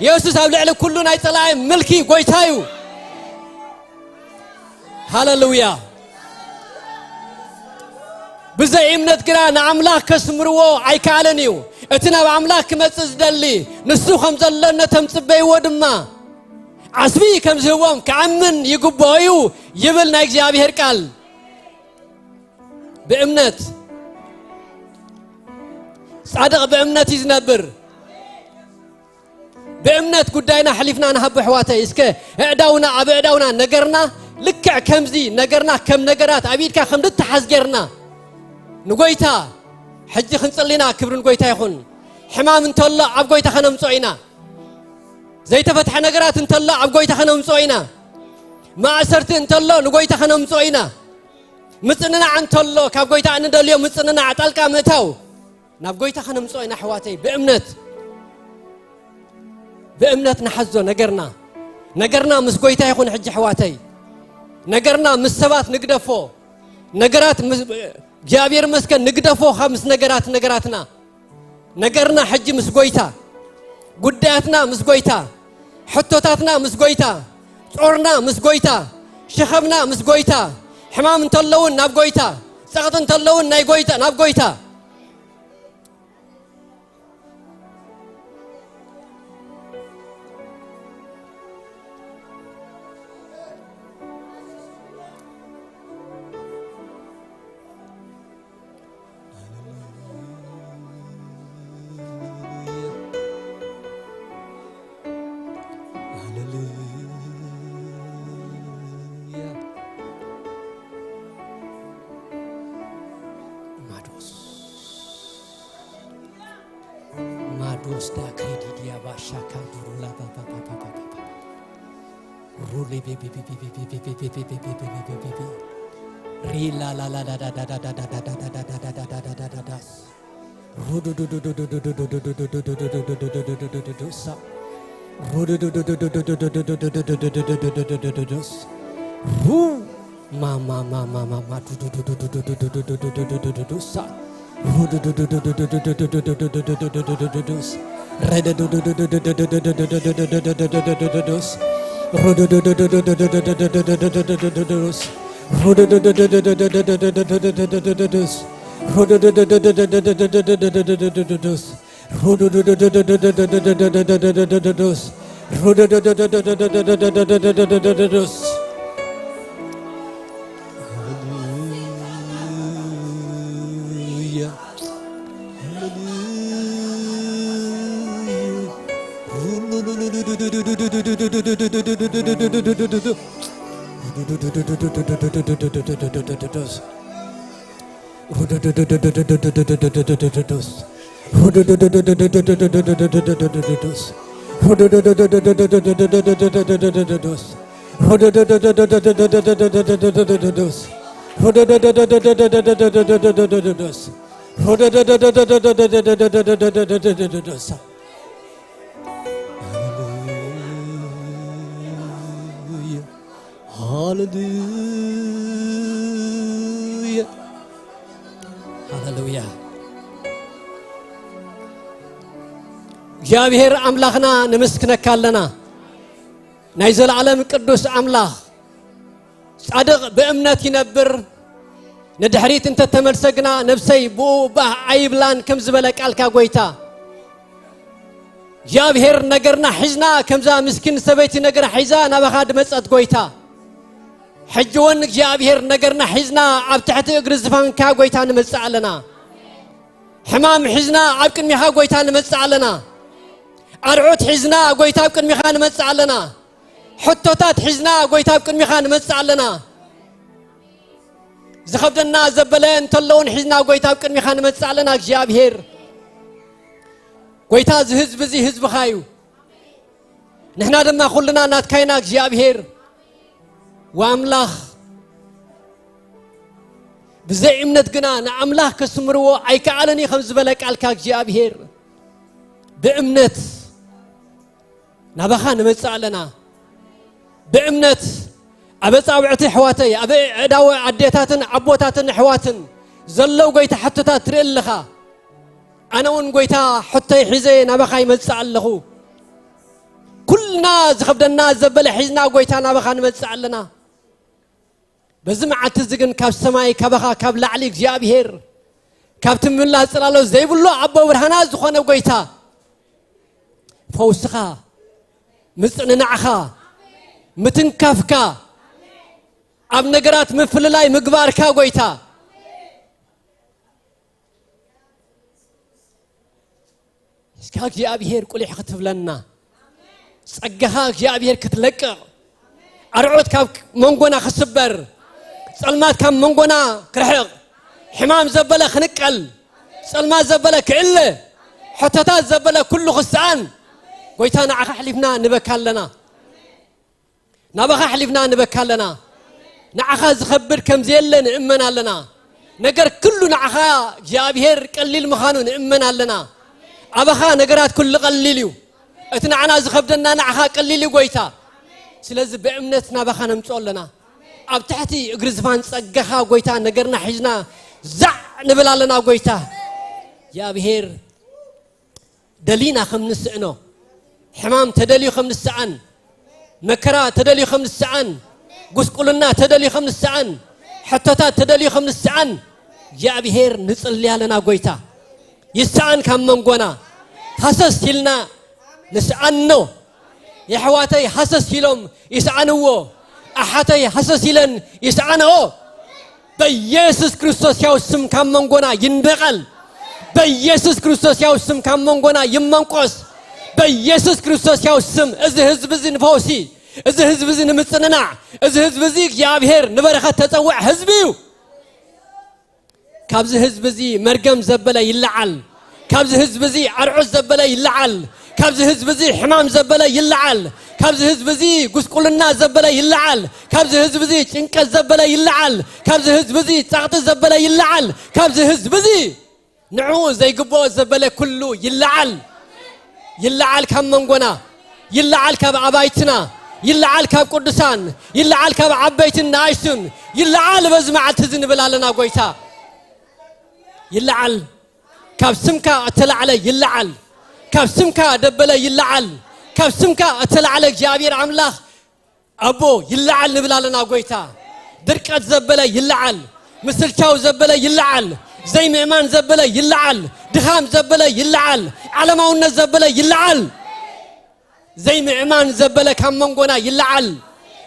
ኢየሱስ ኣብ ልዕሊ ኩሉ ናይ ፀላኢ ምልኪ ጎይታ እዩ ሃሌሉያ ብዘይ እምነት ግራ ንኣምላኽ ከስምርዎ ኣይከኣለን እዩ እቲ ናብ ኣምላኽ ክመጽእ ዝደሊ ንሱ ከም ዘሎ ነቶም ጽበይዎ ድማ ዓስቢ ከም ዝህቦም ክዓምን ይግብኦ እዩ ይብል ናይ እግዚአብሔር ቃል በእምነት ጻድቅ በእምነት ይዝነብር በእምነት ጉዳይና حلفنا نحب حواتي እስከ እዕዳውና ኣብ እዕዳውና ነገርና ልክዕ ከምዚ ነገርና ከም ነገራት አቢድካ ከም ድተሐዝገርና ንጎይታ ሕጂ ክንጽሊና ክብርን ጎይታ ይኹን ሕማም እንተሎ ኣብ ጎይታ ከነምጽኦ ኢና ዘይተፈትሐ ነገራት እንተሎ ኣብ ጎይታ ከነምጽኦ ኢና ማእሰርቲ እንተሎ ንጎይታ ከነምጽኦ ኢና ምጽንናዕ እንተሎ ካብ ጎይታ እንደልዮ ምጽንናዕ ጣልቃ ምእታው ናብ ጎይታ ከነምጽኦ ኢና حواتي بأمنت نحزو نجرنا مس قويتا يكون حج حواتي نجرنا مس سبات نقدفو نجرات جابير مسكن نقدفو خمس نجراتنا نجرنا حج مس قويتا قداتنا مس قويتا حطوتاتنا مس قويتا صورنا مس قويتا شخبنا مس قويتا حمام تلون ناب قويتا سقط تلون ناي قويتا ناب قويتا Dosta kredi dia bashaka durula ba rule be ri la la la da rudu sa rudu ru mama sa Hallelujah. Hallelujah. እግዚአብሔር አምላኽና ንምስክነካ ኣለና ናይ ዘለዓለም ቅዱስ አምላኽ صادق بأمنات ينبر ندحريت انت تملسقنا نفسي بو باه عيبلان كم زبلك قالكا قويتا جابهر نقرنا حزنا كمزا مسكين سبيتي نقر حيزا نبخاد مسأت قويتا حجوانك جابهر نقرنا حزنا عب تحت اقر الزفان كا قويتا نمسع لنا حمام حزنا عب كن ميخا قويتا نمسع لنا أرعوت حزنا قويتا عب كن ميخا نمسع لنا حطوتات حزنا قويتا عب كن ميخا نمسع لنا زخبدنا زبلين تلون حزنا قويتا عب كن ميخا نمسع لنا جابهر قويتا زهزب زي هزب خايو نحنا دما خلنا ناتكايناك جابهر واملاخ بزي امنت قنا نعملاخ كسمرو عيك علني خمس بلك عالكاك جابهر بامنت نبخان نمسع لنا بامنت أبس أوعتي حواتي أبي عداوة عديتاتن عبوتاتن حواتن زلو قويتا حتى تريل لخا أنا ون قويتا حتى حزي نبخاي مسع له كل ناس خبد الناس زبل حزنا قويتا نبخان مسع لنا بزمع تزقن كاب سماي كبخا كاب لعليك جابهر كاب تم الله صلالو زي بلو عبو برهنا زخونه قويتا فوسخا مسعن نعخا متنكافكا أب نقرات مفل لاي مقبار كا قويتا اسكاك جابهر قولي حختف لنا سقهاك جابهر كتلقع أرعوت كاب منقونا خسبر سلمات كام منقونا كرحق حمام زبلة خنقل سلمات زبلة كعلة حتتات زبلة كله خسعان قويتا نعخ حلفنا نبكال لنا نبخا حلفنا نبكال لنا نعخا زخبر كم زيلن إمنا لنا نقر كله نعخا جابهر قليل مخانو إمنا لنا أبخا نقرات كل قليليو اتنعنا زخبدنا نعخا قليلي قويتا سلازي بأمنتنا بخا نمسؤول لنا أب تحتي اقرزفان صقخا قويتا نقرنا حجنا زع نبلا لنا قويتا جابهر دلينا خمس سعنو حمام تدليو خمس سعن مكرا تدلي خمس سعان قسقلنا تدلي خمس سعان حتى تدلي خمس سعان جابهر نصلي لنا قويتا يسعان كم منقونا حسس لنا نسعنو يا حواتي حسس لهم يسعنو أحاتي حسس لن يسعنو بيسوس كريستوس يا اسم كم منقونا ينبغل بيسوس كريستوس يا اسم كم منقونا يمنقص بيسوس كريستوس يا اسم إذا هزب زين فوسي إذا هزب زين متصنع إذا هزب زيك جابهر نبرخة تطوع هزبيو كابز هزب زي مرقم زبلة يلعل كابز هزب زي عرعز زبلة يلعل كابز هزب زي حمام زبلة يلعل كابز هزب زي قسقل الناس زبلة يلعل كابز هزب زي شنك زبلة يلعل كابز هزب زي تعط زبلة يلعل كابز هزب زي نعوز زي قبو زبلة كله يلعل يلعل كم منقنا يلعل كاب عبايتنا يلعل كاب قدسان يلعل كاب عبايتنا عايشون يلعل بزمع تزن بلالنا قويتا يلعل كاب سمكا أتلع علي يلعل كاب سمكا دبلا يلعل كاب سمكا أتلع عليك جابير عملاخ أبو يلعل نبلالنا قويتا دركات زبلا يلعل مثل شاو زبلا يلعل زي مئمان زبلا يلعل دخام زبلا يلعل على ما قلنا زبلا يلعل زي مئمان زبلا كم منقونا يلعل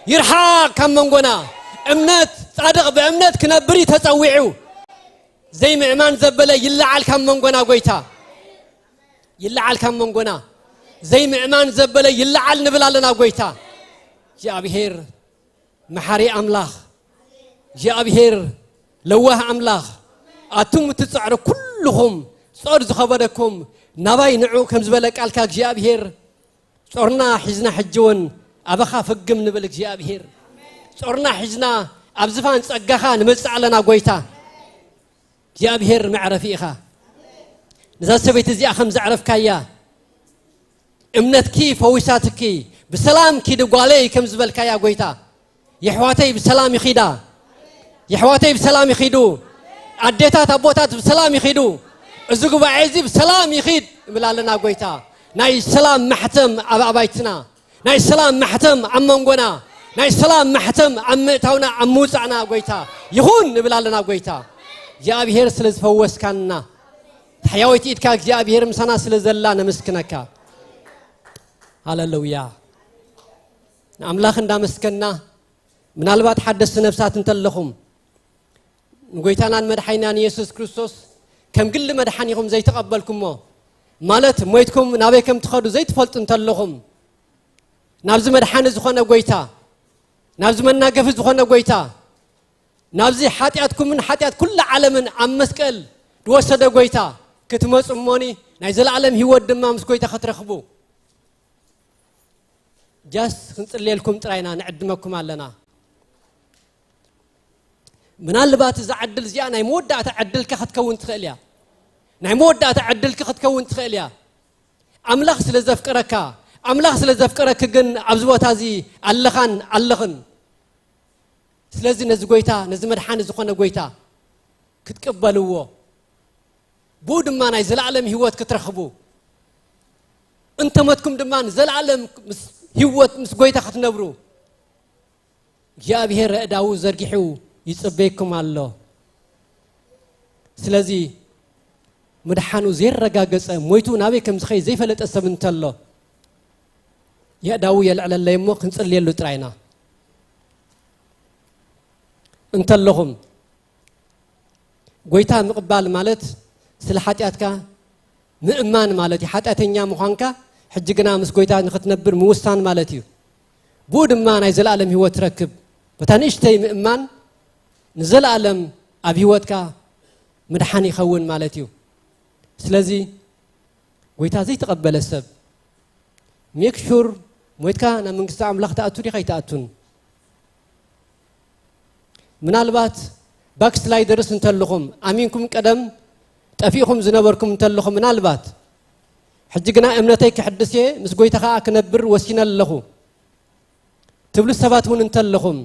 يرحاق كم منقونا امنات صادق بامنات كنبري تسويعو زي مئمان زبلا يلعل كم منقونا قويتا يلعل كم منقونا زي مئمان زبلا يلعل نبلالنا قويتا جابهر محاري أملاخ جابهر لواه أملاخ أتم تسعر كلهم صار زخبركم نباي نعو كم زبلك الكاك جابهر صرنا حزنا حجون أبخا فقم نبلك جابهر صرنا حزنا أبزفان صقخا نمسع لنا قويتا جابهر معرفيخا نزال سبيت زي أخم زعرف كايا امنتكي فويساتكي بسلام كي دقالي كم زبل كايا قويتا يحواتي بسلام يخيدا يحواتي بسلام يخيدو عديتات أبوتات بسلام يخيدو الزقوب عزي بسلام يخيد بلالنا قويتا ناي سلام محتم أبايتنا ناي سلام محتم عمانقونا ناي سلام محتم عمتاونا عموصعنا غويتا يخون نبلالنا غويتا እግዚአብሔር ስለዝፈወስካና ሕያዊት ኢድካ እግዚአብሔር ምሳና ስለዘላ ነመስክነካ ሃሌሉያ አምላክ እንዳመስከና ምናልባት ሐደስ ነፍሳት እንተለኹም ጎይታናን መድኃኒናን ኢየሱስ ክርስቶስ ከም ግል መድኃኒኹም ዘይተቀበልኩሞ ማለት ሞይትኩም ናበይከም ትኸዱ ዘይትፈልጡ እንተለኹም ናብዚ መድኃኒ ዝኾነ ጎይታ ናብዚ መናገፍ ዝኾነ ጎይታ ናብዚ ኃጢአትኩምን ኃጢአት ኩሉ ዓለምን ኣብ መስቀል ድወሰደ ጎይታ ክትመጽሞኒ ናይ ዘላለም ህይወት ድማ ምስ ጎይታ ክትረኽቡ ጃስ ክንጽልየልኩም ጥራይና ንዕድመኩም ኣለና ምናልባት እዚ ዓድል እዚኣ ናይ መወዳእታ ዓድልካ ክትከውን ትኽእል እያ ናይ መወዳእታ ዓድልካ ክትከውን ትኽእል እያ ኣምላኽ ስለ ዘፍቀረካ ኣምላኽ ስለ ዘፍቀረክ ግን ኣብዚ ቦታ እዚ ኣለኻን ኣለኽን ስለዚህ ነዚ ጎይታ ነዚ መድኃኒ ዝኾነ ጎይታ ክትቀበልዎ ቡ ድማ ናይ ዘላለም ህይወት ክትረኽቡ እንተመትኩም ድማ ዘላለም ህይወት ምስ ጎይታ ክትነብሩ እግዚአብሔር ረዳው ዘርጊሑ ይጽበይኩም ኣሎ ስለዚህ መድኃኑ ዘይረጋገጸ ሞይቱ ናበይ ከም ዝኸይ ዘይፈለጠ ሰብ እንተሎ የዳው የልዕለለይሞ ክንጽልየሉ ጥራይና እንተለኹም ጎይታ ምቅባል ማለት ስለ ኃጢአትካ ምእማን ማለት ኃጢአተኛ ምዃንካ ሕጅግና ምስ ጎይታ ንኽትነብር ምውሳን ማለት እዩ ቡ ድማ ናይ ዘላለም ህይወት ትረክብ በታንሽተይ ምእማን ንዘላለም ኣብ ህይወትካ መድኃኒ ይኸውን ማለት እዩ ስለዚህ ጎይታ ዘይተቀበለ ሰብ ሜክሹር ሞይትካ ናብ መንግስቲ ኣምላኽ ተኣቱ ዲኻ ይተኣቱን ምናልባት ባክስላይደርስ እንተለኹም አሚንኩም ቀደም ጠፊኹም ዝነበርኩም እንተለኹም ምናልባት ሕጅግና እምነተይ ክሕድስ ምስ ጎይታኻ ክነብር ወሲነ ኣለኹ ትብሉ ሰባት ውን እንተለኹም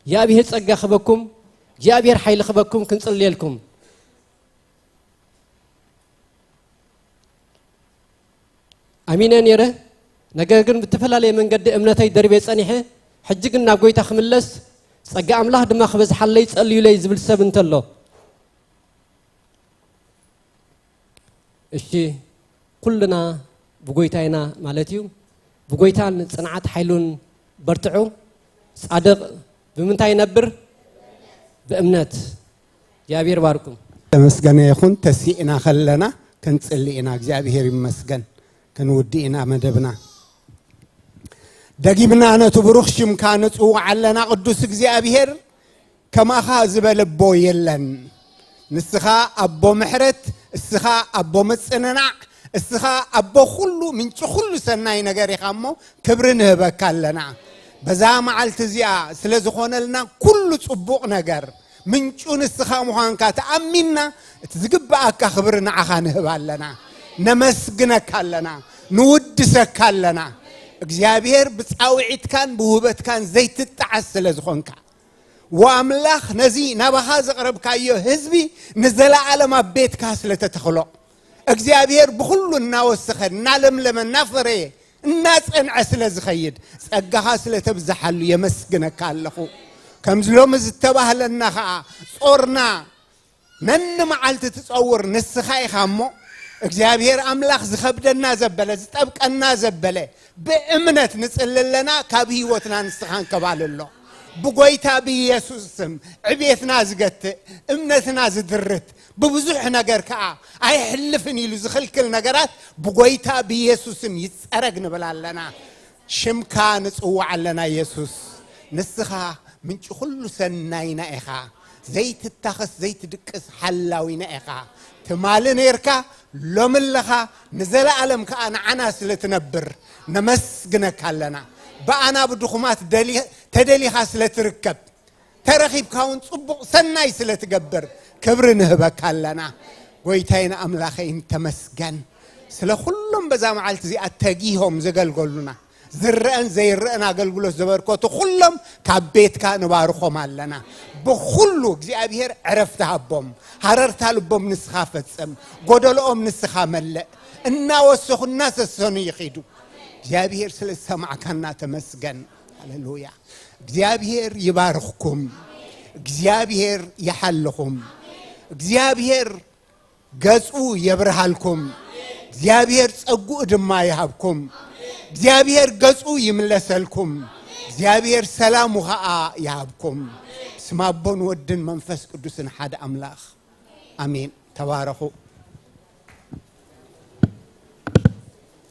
እግዚአብሔር ጸጋ ክበኩም እግዚአብሔር ኃይል ክበኩም ክንጽልየልኩም አሚነ ነረ ነገር ግን በተፈላለየ መንገድ እምነተይ ደርቤ ጸኒሐ ሕጅግና ጎይታ ክምለስ ጸጋ አምላህ ድማ ክበዝሐለይ ጸልዩለይ ዝብል ሰብ እንተሎ እሺ ኩልና ብጎይታይና ማለት እዩ ብጎይታን ጽንዓት ኃይሉን በርትዑ ጻድቅ ብምንታይ ነብር በእምነት እግዚአብሔር ባርኩም ተመስገነ ይኹን ተሲእና ኸለና ክንጽልይና እግዚአብሔር ይመስገን ክንውዲእና መደብና دقيمنا أنا تبرخ شم كانت وعلنا قدوس እግዚአብሔር كما زبلبو يلن نسخا أبو محرت السخا أبو متصنع السخا أبو خلو من كل سناي نجاري خامو كبرنه بكالنا بزام على التزياء سلزخون لنا كل صبوق نجار من شون السخا مهانكات أمينا تزقبك خبرنا عخانه بالنا نمسجنا كالنا نودسك كالنا እግዚአብሔር بصاوعيت كان بوبت كان زيت التعسل زخونك واملاخ نزي نبها زقرب كايو حزبي نزل على ما بيت كاسله تتخلق እግዚአብሔር بكل ناوسخ نعلم لمن نفري الناس انعسل زخيد صقها سله تبزحلو يمسجنك الله كم زلوم زتبهلنا صورنا من معلت تصور نسخاي خامو እግዚአብሔር አምላክ ዝኸብደና ዘበለ ዝጠብቀና ዘበለ በእምነት ንጽልለና ካብ ህይወትና ንስኻን ከባለሎ በጎይታ በኢየሱስ ስም ዕቤትና ዝገት እምነትና ዝድርት በብዙሕ ነገር ከአ አይሕልፍን ይሉ ዝኽልክል ነገራት በጎይታ በኢየሱስ ስም ይጸረግ ንበላለና ሽምካ ንጽዋዓለና ኢየሱስ ንስኻ ምንጭ ሁሉ ሰናይና ኢኻ ዘይትታኸስ ዘይትድቅስ ሓላዊና ኢኻ تمال نيركا لوملخا نزل عالم كأنا عناس لتنبر نمسجنك هلنا بأنا بدخمات تدلي خاص لتركب ترخيب كون صبق سناي سلتجبر كبر نهبك هلنا ويتين أملاخين تمسجن سلا كلهم بزام على زي أتجيهم زقل قولنا زرقن زي الرقنا قلقلو زبركوتو كلهم كبيت كانوا بارخهم هلنا بخلو እግዚአብሔር عرفتها بهم حررتها لبهم نسخافت سم قدلهم نسخا ملأ እና ወሰኹ الناس السنو يخيدو እግዚአብሔር ስለሰማዕ ከና ተመስገን ሃሌሉያ እግዚአብሔር ይባርክኩም እግዚአብሔር ይሐልኩም እግዚአብሔር ገጹ ይብርሃልኩም እግዚአብሔር ጸጉኡ ድማ ይሃብኩም እግዚአብሔር ገጹ ይምለሰልኩም እግዚአብሔር ሰላሙ ኸኣ ይሃብኩም ስማቦን ወድን መንፈስ ቅዱስን ሓደ አምላኽ አሜን ተባረኹ